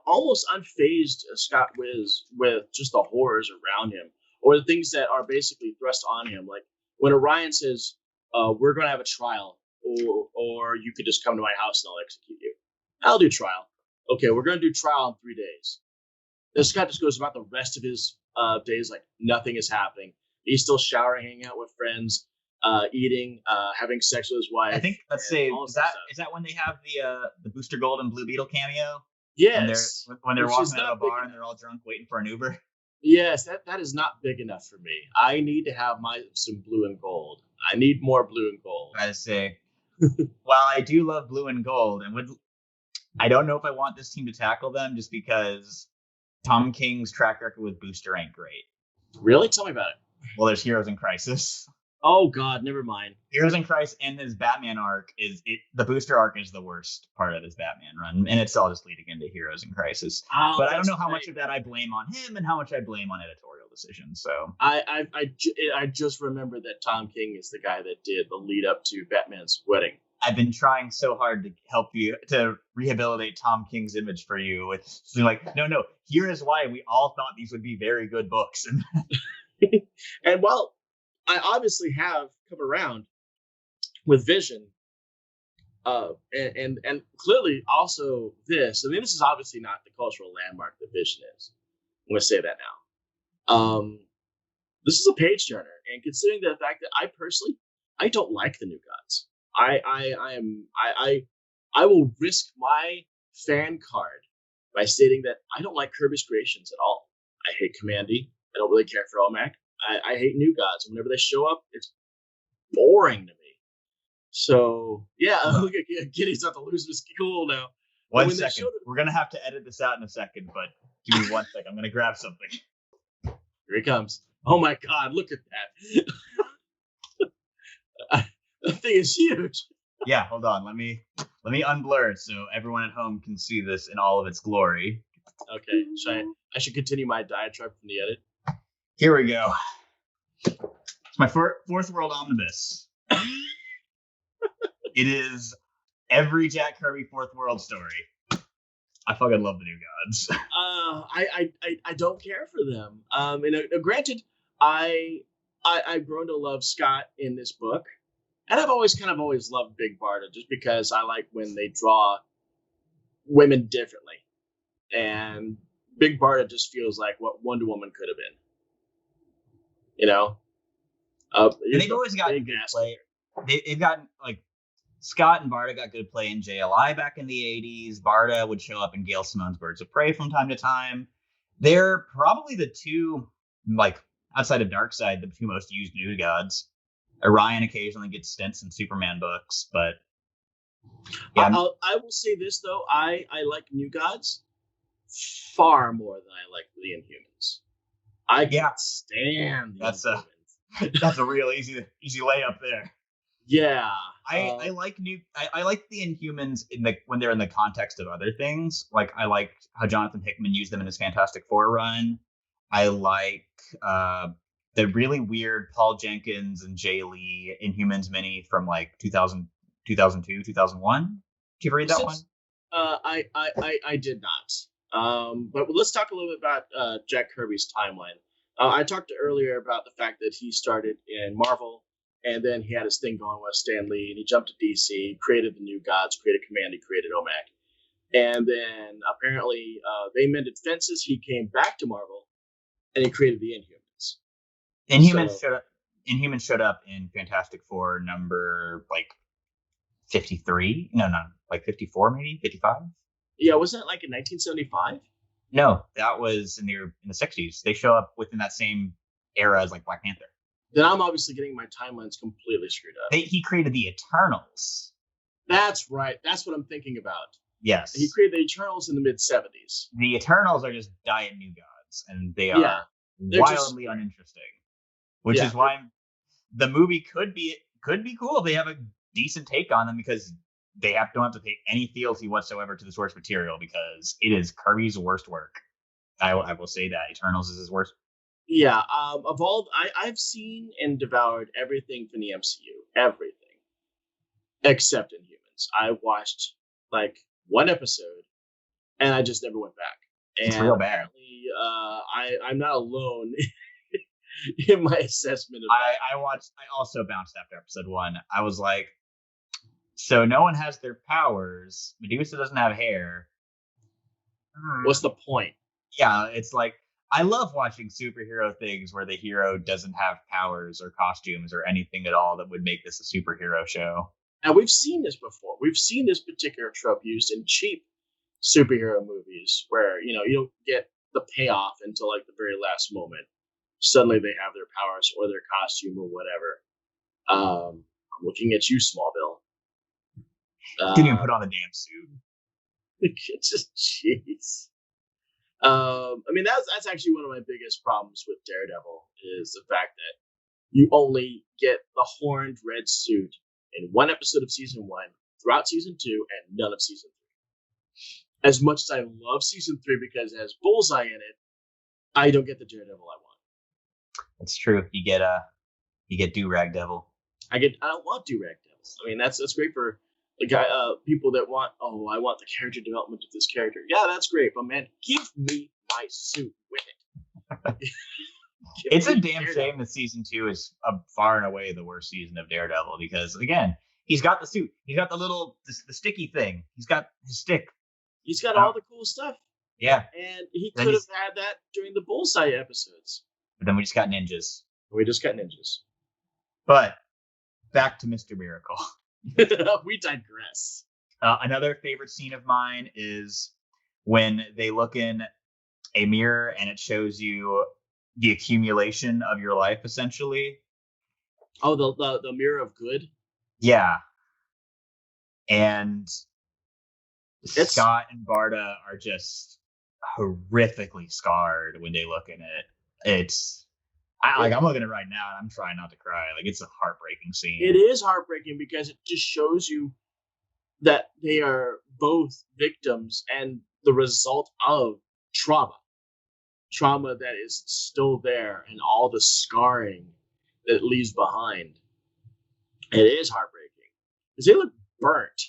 almost unfazed Scott was with just the horrors around him, or the things that are basically thrust on him. Like when Orion says, we're going to have a trial, or you could just come to my house and I'll execute you. I'll do trial. Okay, we're going to do trial in 3 days. Then Scott just goes about the rest of his days like nothing is happening. He's still showering, hanging out with friends, eating, having sex with his wife. I think, let's say, is that when they have the Booster Gold and Blue Beetle cameo? Yes. When they're walking out of a bar and they're all drunk waiting for an Uber? Yes, that is not big enough for me. I need to have some blue and gold. I need more blue and gold. I say, while I do love blue and gold, and I don't know if I want this team to tackle them, just because Tom King's track record with Booster ain't great. Really? Tell me about it. Well, there's Heroes in Crisis. Oh God, never mind. Heroes in Crisis and his Batman arc the Booster arc is the worst part of his Batman run, and it's all just leading into Heroes in Crisis. Oh, but I don't know how much of that I blame on him and how much I blame on editorial decisions. So I just remember that Tom King is the guy that did the lead up to Batman's wedding. I've been trying so hard to help you to rehabilitate Tom King's image for you. It's like, no, here is why we all thought these would be very good books. And while I obviously have come around with Vision, and clearly also this. I mean, this is obviously not the cultural landmark that Vision is. I'm going to say that now. This is a page turner, and considering the fact that I don't like the New Gods. I will risk my fan card by stating that I don't like Kirby's creations at all. I hate Commandy. I don't really care for OMAC. I hate New Gods. Whenever they show up, it's boring to me. So yeah, look at Giddy's about to lose his cool now. One second. We're gonna have to edit this out in a second, but give me 1 second. I'm gonna grab something. Here he comes. Oh my God! Look at that. The thing is huge. Yeah, hold on. Let me unblur it so everyone at home can see this in all of its glory. Okay, I should continue my diatribe from the edit. Here we go. It's my fourth world omnibus. It is every Jack Kirby fourth world story. I fucking love the New Gods. I don't care for them. Granted, I've grown to love Scott in this book, and I've always loved Big Barda just because I like when they draw women differently, and Big Barda just feels like what Wonder Woman could have been. You know, and they've always gotten good play. They've gotten like Scott and Barda got good play in JLI back in the 80s. Barda would show up in Gail Simone's Birds of Prey from time to time. They're probably the two, like outside of Darkseid, the two most used New Gods. Orion occasionally gets stints in Superman books, but yeah. I will say this though, I like New Gods far more than I like the Inhumans. I can't stand the Inhumans. That's a real easy layup there. Yeah, I like the Inhumans when they're in the context of other things. Like I like how Jonathan Hickman used them in his Fantastic Four run. I like the really weird Paul Jenkins and Jay Lee Inhumans mini from like 2000, 2002, 2001. Did you ever read that one? I did not. But let's talk a little bit about Jack Kirby's timeline. I talked earlier about the fact that he started in Marvel, and then he had his thing going with Stan Lee, and he jumped to DC, created the New Gods, created Command, he created OMAC. And then apparently they mended fences. He came back to Marvel, and he created the Inhumans. Inhumans showed up in Fantastic Four number like 53. No, like 54, maybe 55. Yeah, wasn't it like in 1975? No, that was in the 60s. They show up within that same era as like Black Panther. Then I'm obviously getting my timelines completely screwed up. He created the Eternals. That's right. That's what I'm thinking about. Yes. He created the Eternals in the mid-70s. The Eternals are just diet New Gods, and they are wildly uninteresting. Which is why the movie could be cool if they have a decent take on them, because they don't have to pay any fealty whatsoever to the source material, because it is Kirby's worst work. I will say that Eternals is his worst. Yeah, I've seen and devoured everything from the MCU, everything, except Inhumans. I watched like one episode, and I just never went back. And it's real bad. Apparently, I'm not alone in my assessment of that. I also bounced after episode 1. I was like, so no one has their powers. Medusa doesn't have hair. What's the point? Yeah, it's like, I love watching superhero things where the hero doesn't have powers or costumes or anything at all that would make this a superhero show. And we've seen this before. We've seen this particular trope used in cheap superhero movies where, you don't get the payoff until like the very last moment. Suddenly they have their powers or their costume or whatever. I'm looking at you, Smallville. Didn't even put on the damn suit. It's just jeez. I mean, that's actually one of my biggest problems with Daredevil is the fact that you only get the horned red suit in one episode of season 1, throughout season 2, and none of season 3. As much as I love season 3 because it has Bullseye in it, I don't get the Daredevil I want. That's true. You get Do-Rag Devil. I don't want Do-Rag Devils. I mean, that's great for the guy, people that want, I want the character development of this character. Yeah, that's great, but man, give me my suit with it. It's a damn shame that season 2 is far and away the worst season of Daredevil, because again, he's got the suit, he's got the sticky thing, he's got his stick, he's got all the cool stuff. Yeah, and he could have had that during the Bullseye episodes. But then we just got ninjas. But back to Mr. Miracle. We digress. Another favorite scene of mine is when they look in a mirror and it shows you the accumulation of your life, essentially. Oh, the mirror of good. Yeah. And Scott and Barda are just horrifically scarred when they look in it. I'm looking at it right now and I'm trying not to cry. Like, it's a heartbreaking scene. It is heartbreaking because it just shows you that they are both victims and the result of trauma that is still there and all the scarring that it leaves behind. It is heartbreaking because they look burnt.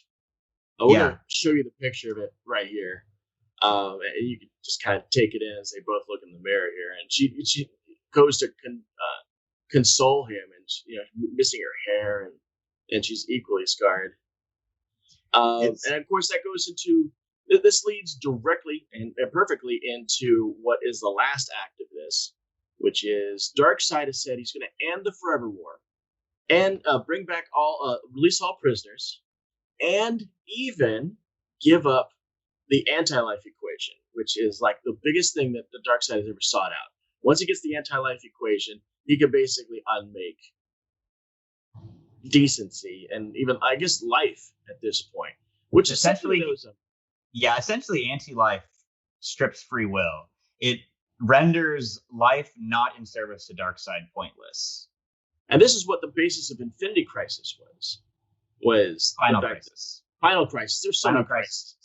I'm going to show you the picture of it right here. And you can just kind of take it in as they both look in the mirror here. And she goes to console him, and missing her hair, and she's equally scarred. And of course, that goes into this leads directly and perfectly into what is the last act of this, which is Darkseid has said he's going to end the Forever War and bring back release all prisoners, and even give up the anti-life equation, which is like the biggest thing that the Darkseid has ever sought out. Once he gets the anti-life equation, he can basically unmake decency and even, I guess, life at this point, which essentially essentially anti-life strips free will. It renders life not in service to Darkseid pointless. And this is what the basis of Infinity Crisis was Final Crisis. Final Crisis. There's so many crises.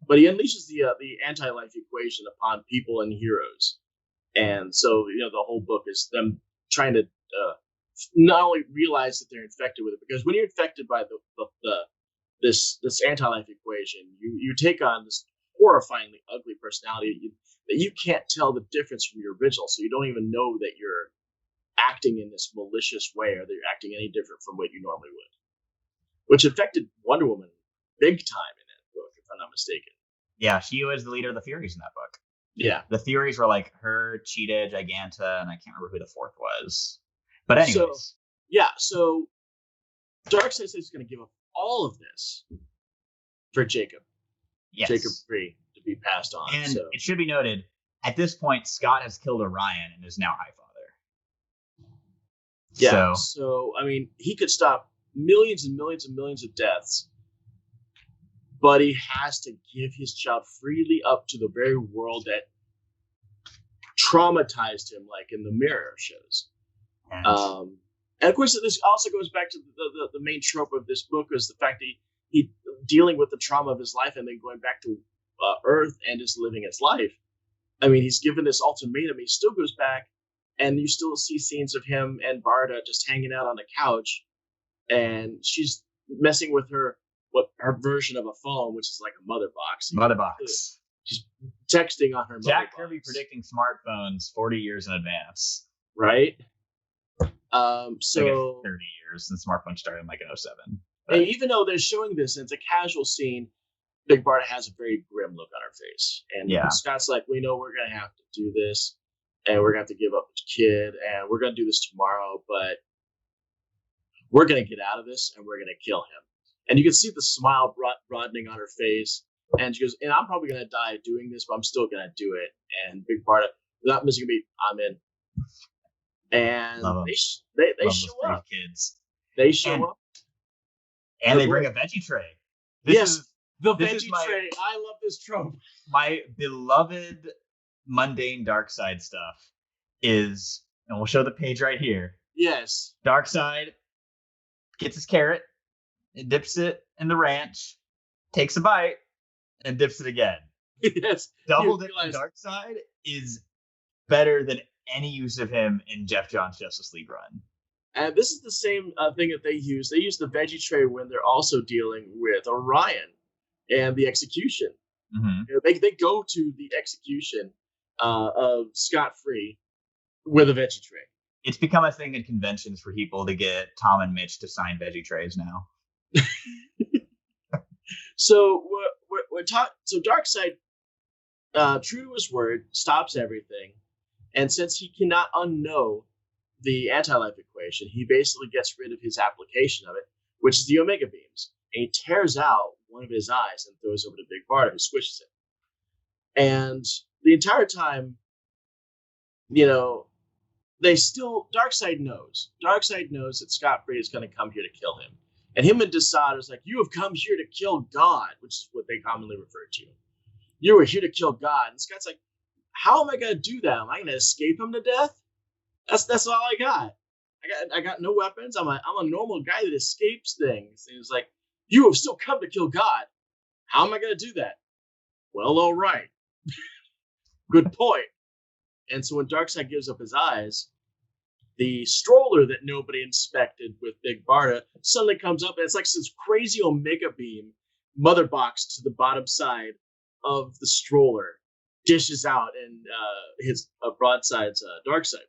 But he unleashes the anti-life equation upon people and heroes. And so, the whole book is them trying to not only realize that they're infected with it, because when you're infected by this anti-life equation, you take on this horrifyingly ugly personality that you can't tell the difference from your original. So you don't even know that you're acting in this malicious way, or that you're acting any different from what you normally would, which affected Wonder Woman big time in that book, if I'm not mistaken. Yeah, she was the leader of the Furies in that book. Yeah. The Furies were like her, Cheetah, Giganta, and I can't remember who the fourth was. But anyways. So Darkseid says he's going to give up all of this for Jacob. Yes. Jacob Free to be passed on. And it should be noted, at this point, Scott has killed Orion and is now High Father. Yeah. So I mean, he could stop millions and millions and millions of deaths, but he has to give his child freely up to the very world that traumatized him, like in the Mirror shows. And of course, this also goes back to the main trope of this book, is the fact that he dealing with the trauma of his life and then going back to Earth and just living his life. I mean, he's given this ultimatum. He still goes back, and you still see scenes of him and Barda just hanging out on the couch, and she's messing with her version of a phone, which is like a mother box. Mother box. She's texting on her Jack mother Kirby box. predicting smartphones 40 years in advance. Right? So 30 years since smartphones started in like 07. And even though they're showing this and it's a casual scene, Big Barda has a very grim look on her face. And Scott's like, we know we're going to have to do this, and we're going to have to give up the kid, and we're going to do this tomorrow, but we're going to get out of this, and we're going to kill him. And you can see the smile broadening on her face. And she goes, and I'm probably going to die doing this, but I'm still going to do it. And Big Barda, without missing a beat, I'm in. And they show up. Kids. They show up. And they bring a veggie tray. The veggie tray. I love this trope. My beloved mundane Darkseid stuff is, and we'll show the page right here. Yes. Darkseid gets his carrot, and dips it in the ranch, takes a bite, and dips it again. Yes. Double dip Darkseid is better than any use of him in Jeff Johns' Justice League run. And this is the same thing that they use. They use the veggie tray when they're also dealing with Orion and the execution. Mm-hmm. They go to the execution of Scott Free with a veggie tray. It's become a thing at conventions for people to get Tom and Mitch to sign veggie trays now. So Darkseid, true to his word, stops everything. And since he cannot unknow the anti-life equation, he basically gets rid of his application of it, which is the Omega Beams. And he tears out one of his eyes and throws over to Big Barda, who squishes it. And the entire time, Darkseid knows. Darkseid knows that Scott Free is going to come here to kill him. And him and Desaad is like, you have come here to kill God, which is what they commonly refer to. You were here to kill God. And Scott's like, how am I going to do that? Am I going to escape him to death? That's all I got. I got no weapons. I'm a normal guy that escapes things. And he's like, you have still come to kill God. How am I going to do that? Well, all right. Good point. And so when Darkseid gives up his eyes, the stroller that nobody inspected with Big Barda suddenly comes up, and it's like this crazy Omega Beam mother box to the bottom side of the stroller dishes out and hits broadsides Darkseid with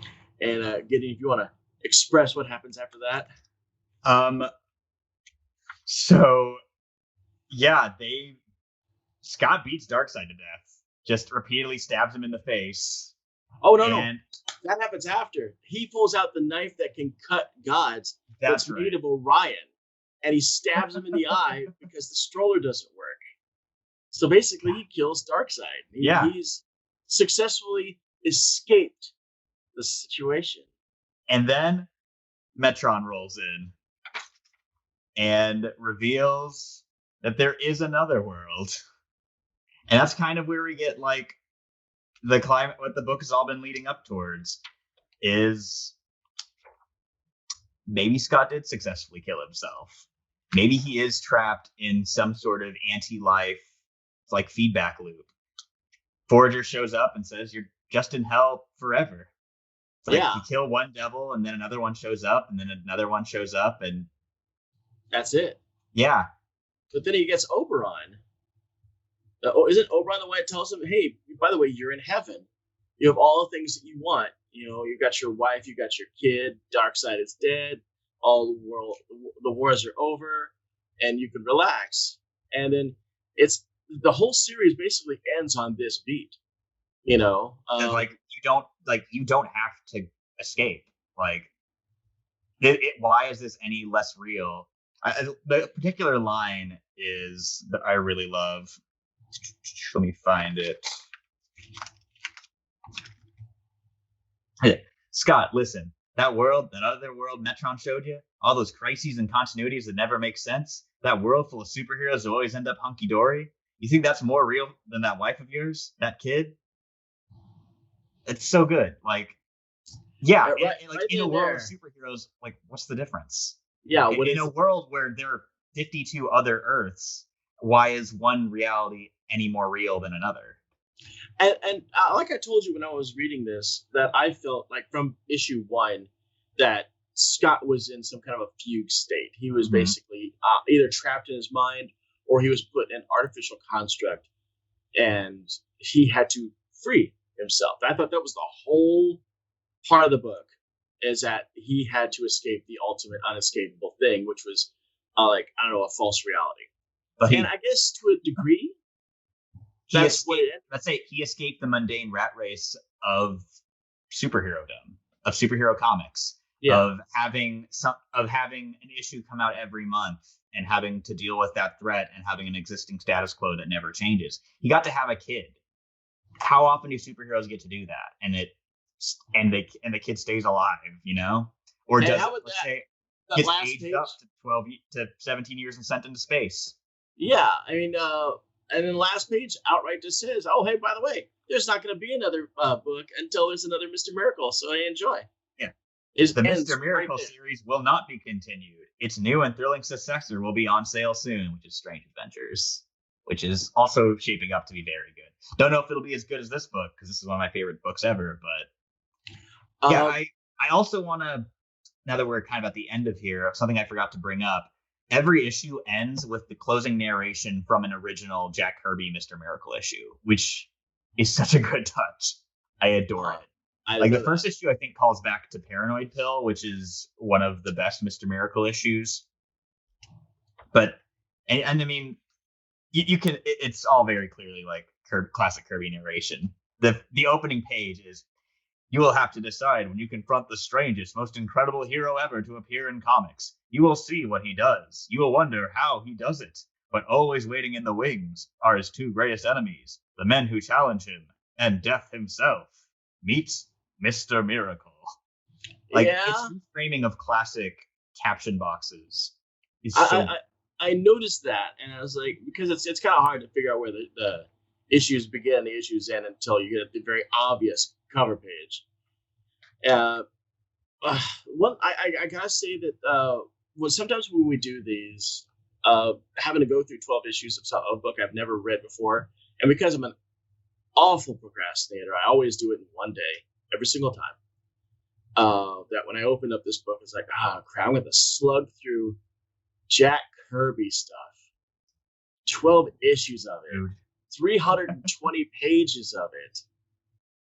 it. And Gideon, if you want to express what happens after that. So yeah, Scott beats Darkseid to death. Just repeatedly stabs him in the face. Oh no! That happens after. He pulls out the knife that can cut gods. That's right. Made of Orion, and he stabs him in the eye because the stroller doesn't work. So basically, he kills Darkseid. He's successfully escaped the situation. And then Metron rolls in and reveals that there is another world. And that's kind of where we get like the climate, what the book has all been leading up towards, is maybe Scott did successfully kill himself. Maybe he is trapped in some sort of anti-life, like feedback loop. Forager shows up and says, "You're just in hell forever." It's like you kill one devil, and then another one shows up, and then another one shows up, and that's it. Yeah. But then he gets Oberon. Isn't Oberon the one that tells him, "Hey, by the way, you're in heaven. You have all the things that you want. You know, you got your wife, you got your kid. Darkseid is dead. All the wars are over, and you can relax." And then the whole series basically ends on this beat. You know, and you don't have to escape. Like, why is this any less real? The particular line is that I really love. Let me find it. Hey, Scott, listen. That other world Metron showed you, all those crises and continuities that never make sense, that world full of superheroes who always end up hunky-dory, you think that's more real than that wife of yours, that kid? It's so good. Like, yeah, in a world of superheroes, like, what's the difference? Yeah, in a world where there are 52 other Earths, why is one reality any more real than another? And like I told you when I was reading this, that I felt like from issue 1 that Scott was in some kind of a fugue state. He was basically either trapped in his mind or he was put in an artificial construct, and he had to free himself. I thought that was the whole part of the book, is that he had to escape the ultimate unescapable thing, which was a false reality. But I guess to a degree, let's say he escaped the mundane rat race of superhero-dom, of superhero comics, of having an issue come out every month and having to deal with that threat and having an existing status quo that never changes. He got to have a kid. How often do superheroes get to do that? And the kid stays alive, you know? Or does gets aged up to 12 to 17 years and sent into space? Yeah, I mean, and then the last page outright just says, "Oh, hey, by the way, there's not going to be another book until there's another Mr. Miracle, so enjoy." Yeah. The Mr. Miracle series will not be continued. Its new and thrilling successor will be on sale soon, which is Strange Adventures, which is also shaping up to be very good. Don't know if it'll be as good as this book, because this is one of my favorite books ever, but I also want to, now that we're kind of at the end of here, something I forgot to bring up. Every issue ends with the closing narration from an original Jack Kirby Mr. Miracle issue, which is such a good touch. I adore it. The first issue, I think, calls back to Paranoid Pill, which is one of the best Mr. Miracle issues. But, and I mean, you can, it's all very clearly like classic Kirby narration. The opening page is, "You will have to decide when you confront the strangest, most incredible hero ever to appear in comics. You will see what he does. You will wonder how he does it. But always waiting in the wings are his two greatest enemies, the men who challenge him, and Death himself." meets Mr. Miracle. Like, Yeah. its reframing of classic caption boxes is so. I noticed that, and I was like, because it's kind of hard to figure out where the issues begin and the issues end until you get the very obvious cover page. Well, I gotta say that sometimes when we do these, having to go through 12 issues of a book I've never read before, and because I'm an awful procrastinator, I always do it in one day, every single time. That when I opened up this book, it's like, crap, I'm going to slug through Jack Kirby stuff. 12 issues of it. 320 pages of it.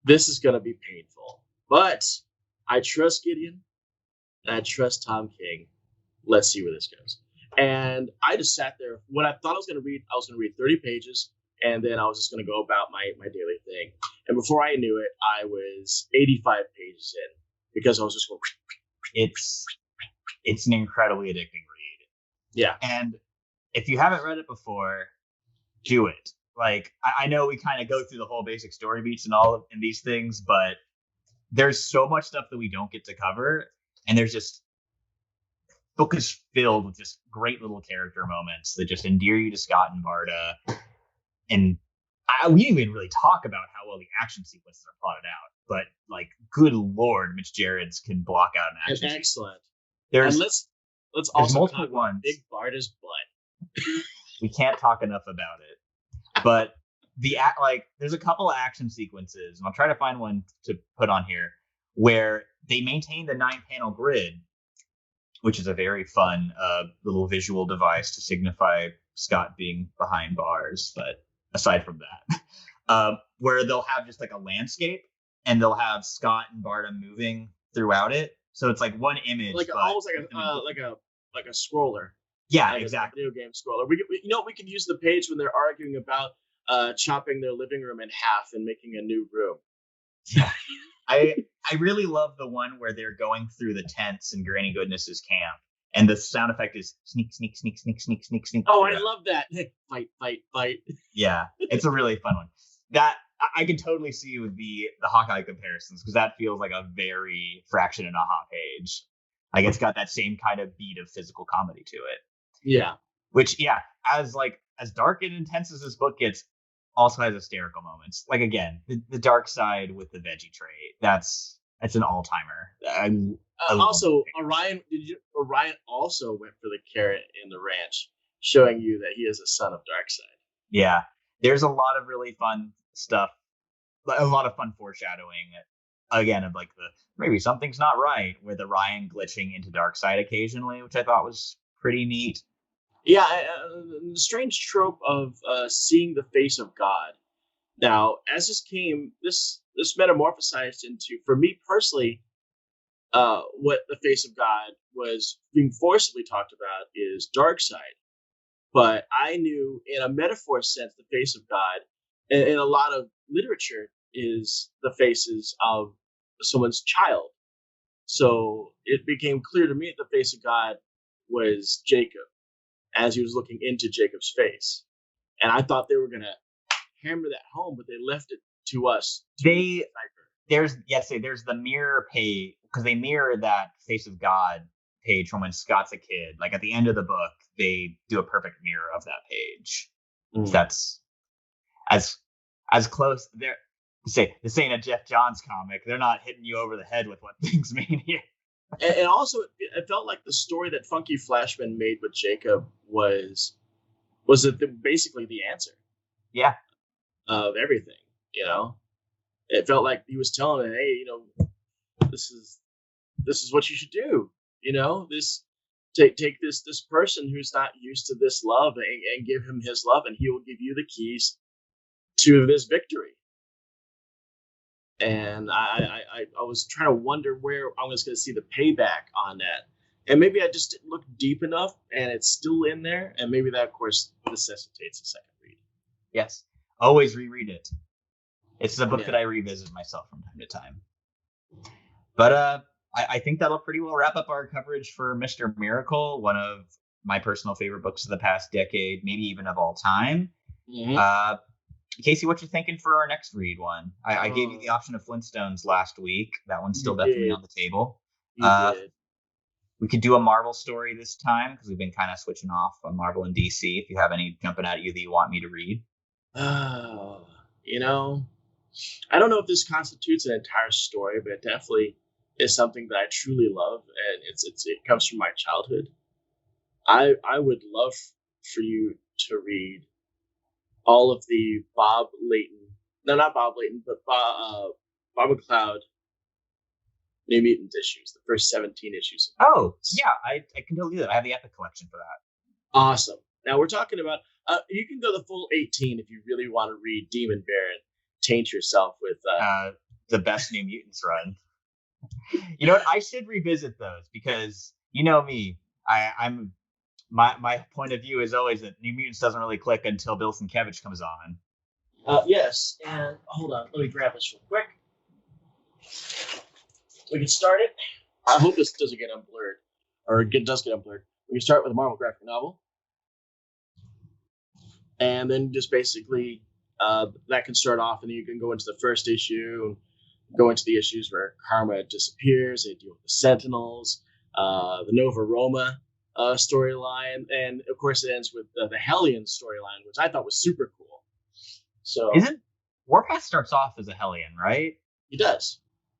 This is going to be painful. But I trust Gideon. And I trust Tom King. Let's see where this goes. And I just sat there. What I thought I was going to read 30 pages. And then I was just going to go about my daily thing. And before I knew it, I was 85 pages in. Because I was just going. It's an incredibly addicting read. Yeah. And if you haven't read it before, do it. Like, I know we kind of go through the whole basic story beats and all in these things, but there's so much stuff that we don't get to cover. And there's just, book is filled with just great little character moments that just endear you to Scott and Barda. And we didn't even really talk about how well the action sequences are plotted out. But, like, good Lord, Mitch Gerrits can block out an action. It's excellent. There's, and let's also multiple talk ones. about Big Barda's butt. We can't talk enough about it. But there's a couple of action sequences, and I'll try to find one to put on here, where they maintain the 9-panel grid, which is a very fun little visual device to signify Scott being behind bars. But aside from that, where they'll have just like a landscape, and they'll have Scott and Barda moving throughout it. So it's like one image, like almost like a scroller. Yeah, like exactly. A video game scroller. We could use the page when they're arguing about chopping their living room in half and making a new room. Yeah. I really love the one where they're going through the tents in Granny Goodness's camp, and the sound effect is sneak, sneak, sneak, sneak, sneak, sneak, sneak. Oh, I love that. Fight, fight, fight. Yeah, it's a really fun one. That I can totally see with the Hawkeye comparisons, because that feels like a very Fraction and Aha page. Like, it's got that same kind of beat of physical comedy to it. Yeah. Which, yeah, as dark and intense as this book gets, also has hysterical moments. Like, again, the dark side with the veggie tray. That's an all-timer. Also, Orion also went for the carrot in the ranch, showing you that he is a son of Darkseid. Yeah. There's a lot of really fun stuff, a lot of fun foreshadowing, again, of like maybe something's not right, with Orion glitching into Darkseid occasionally, which I thought was pretty neat. Yeah, the strange trope of seeing the face of God. Now, as this metamorphosized into, for me personally, what the face of God was being forcibly talked about is Darkseid. But I knew, in a metaphor sense, the face of God, in a lot of literature, is the faces of someone's child. So it became clear to me that the face of God was Jacob, as he was looking into Jacob's face. And I thought they were going to hammer that home, but they left it to us. There's the mirror page, because they mirror that face of God page from when Scott's a kid. Like, at the end of the book, they do a perfect mirror of that page. So that's as close. This ain't a Jeff Johns comic. They're not hitting you over the head with what things mean here. And also, it felt like the story that Funky Flashman made with Jacob was basically the answer. Yeah. Of everything, It felt like he was telling him, hey, this is what you should do. Take this person who's not used to this love and give him his love, and he will give you the keys to this victory. And I was trying to wonder where I was going to see the payback on that. And maybe I just didn't look deep enough, and it's still in there. And maybe that, of course, necessitates a second read. Yes. Always reread it. It's a book that I revisit myself from time to time. But I think that'll pretty well wrap up our coverage for Mr. Miracle, one of my personal favorite books of the past decade, maybe even of all time. Mm-hmm. Casey, what you thinking for our next read one? I gave you the option of Flintstones last week. That one's still definitely on the table. You did. We could do a Marvel story this time because we've been kind of switching off on Marvel and DC. If you have any jumping out at you that you want me to read. You know, I don't know if this constitutes an entire story, but it definitely is something that I truly love, and it comes from my childhood. I would love for you to read all of the Bob Layton, no, not Bob Layton, but Bob McCloud New Mutants issues, the first 17 issues. Oh, yeah, I can totally do that. I have the Epic collection for that. Awesome. Now we're talking about, you can go the full 18 if you really want to read Demon Baron, taint yourself with the best New Mutants run. You know what? I should revisit those because you know me. I'm my point of view is always that New Mutants doesn't really click until Bill Sienkiewicz comes on. Yes, and hold on, let me grab this real quick. We can start it. I hope this doesn't get unblurred, or it does get unblurred. We can start with a Marvel graphic novel, and then just basically that can start off, and then you can go into the first issue and go into the issues where Karma disappears. They deal with the Sentinels, the Nova Roma storyline, and of course it ends with the Hellion storyline, which I thought was super cool. So, isn't Warpath starts off as a Hellion, right? He does.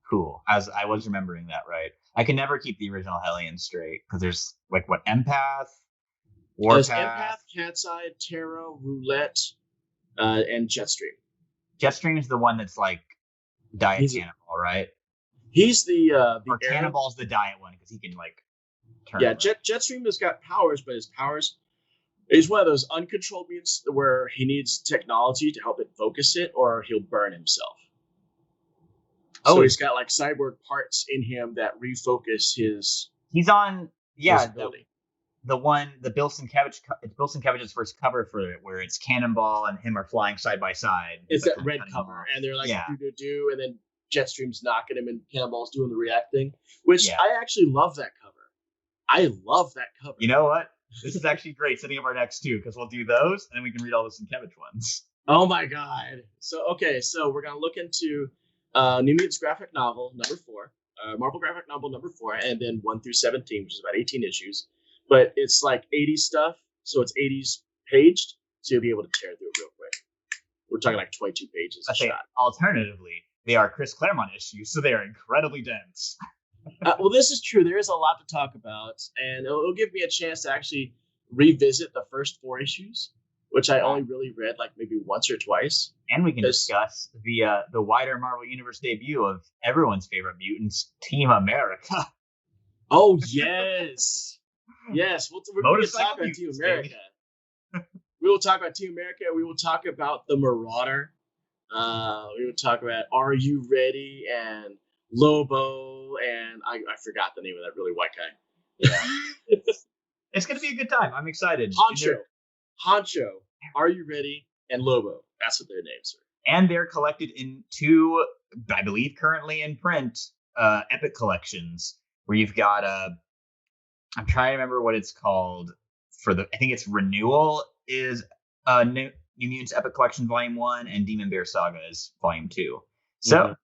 Cool. As I was remembering that right. I can never keep the original Hellion straight because there's like what Empath, Warpath, Empath, Cat's Eye, Terra, Roulette, and Jetstream. Jetstream is the one that's like Diet Cannonball, right? He's the or Cannonball's the Diet one because he can like turn. Yeah, Jetstream has got powers, but his powers is one of those uncontrolled mutants where he needs technology to help it focus it, or he'll burn himself. So he's got like cyborg parts in him that refocus his. He's on, yeah, the one, the Bill Sienkiewicz's first cover for it, where it's Cannonball and him are flying side by side. It's that red cover, and they're like do, and then Jetstream's knocking him, and Cannonball's doing the reacting, which I actually love that cover. I love that cover. You know what? This is actually great setting up our next two because we'll do those, and then we can read all the Sienkiewicz ones. Oh my god! So we're gonna look into. New Mutants graphic novel number 4, Marvel graphic novel number 4, and then 1 through 17, which is about 18 issues. But it's like 80s stuff, so it's 80s paged, so you'll be able to tear through it real quick. We're talking like 22 pages a shot. Alternatively, they are Chris Claremont issues, so they are incredibly dense. Well, this is true. There is a lot to talk about, and it'll give me a chance to actually revisit the first 4 issues, which I only really read like maybe once or twice. And we can discuss the wider Marvel Universe debut of everyone's favorite mutants, Team America. Oh, yes. Yes. We're going to talk about Team America. We will talk about Team America. We will talk about the Marauder. We will talk about Are You Ready? And Lobo. And I forgot the name of that really white guy. Yeah. It's going to be a good time. I'm excited. Honcho, Are You Ready? And Lobo. That's what their names are. And they're collected in 2, I believe, currently in print, Epic collections, where you've got I'm trying to remember what it's called I think it's Renewal is New Mutants Epic Collection Volume 1, and Demon Bear Saga is Volume 2. So,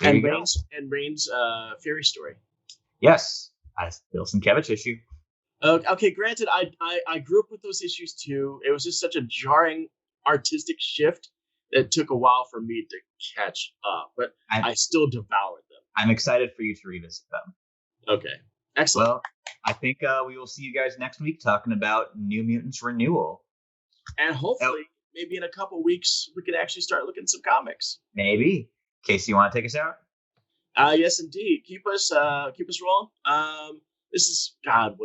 and Reign's Fairy Story. Yes, as Bill Sienkiewicz issue. Okay, granted, I grew up with those issues too. It was just such a jarring artistic shift that it took a while for me to catch up, but I still devoured them. I'm excited for you to revisit them. Okay, excellent. Well, I think we will see you guys next week talking about New Mutants Renewal. And hopefully, maybe in a couple weeks, we can actually start looking at some comics. Maybe. Casey, you want to take us out? Yes, indeed. Keep us rolling. This is,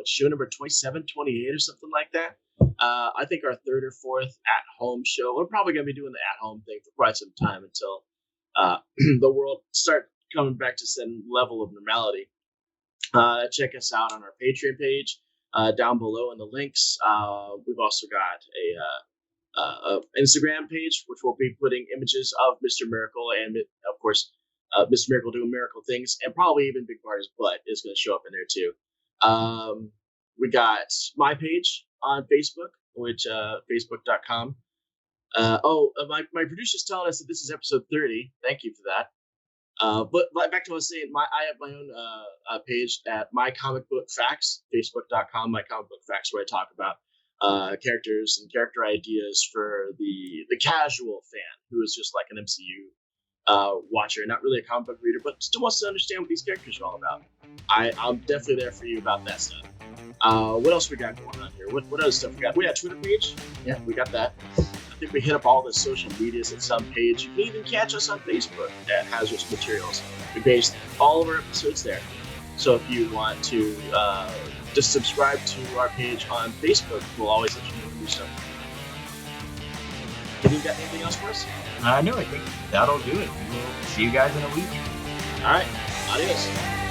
show number 27, 28 or something like that. I think our 3rd or 4th at-home show. We're probably going to be doing the at-home thing for quite some time until the world start coming back to some level of normality. Check us out on our Patreon page down below in the links. We've also got a Instagram page, which we'll be putting images of Mr. Miracle and, of course, Mr. Miracle doing miracle things, and probably even Big Barda's butt is going to show up in there too. We got my page on Facebook, which Facebook.com My producer's telling us that this is episode 30. Thank you for that. But back to what I was saying, I have my own page at My Comic Book Facts, facebook.com, My Comic Book Facts, where I talk about characters and character ideas for the casual fan who is just like an MCU watcher, not really a comic book reader, but still wants to understand what these characters are all about. I'm definitely there for you about that stuff. What else we got going on here? What other stuff we got? We got a Twitter page. Yeah, we got that. I think we hit up all the social medias at some page. You can even catch us on Facebook at Hazardous Materials. We base all of our episodes there. So if you want to just subscribe to our page on Facebook, we'll always let you know when we do stuff. Have you got anything else for us? No, I think that'll do it. We'll see you guys in a week. All right. Adios.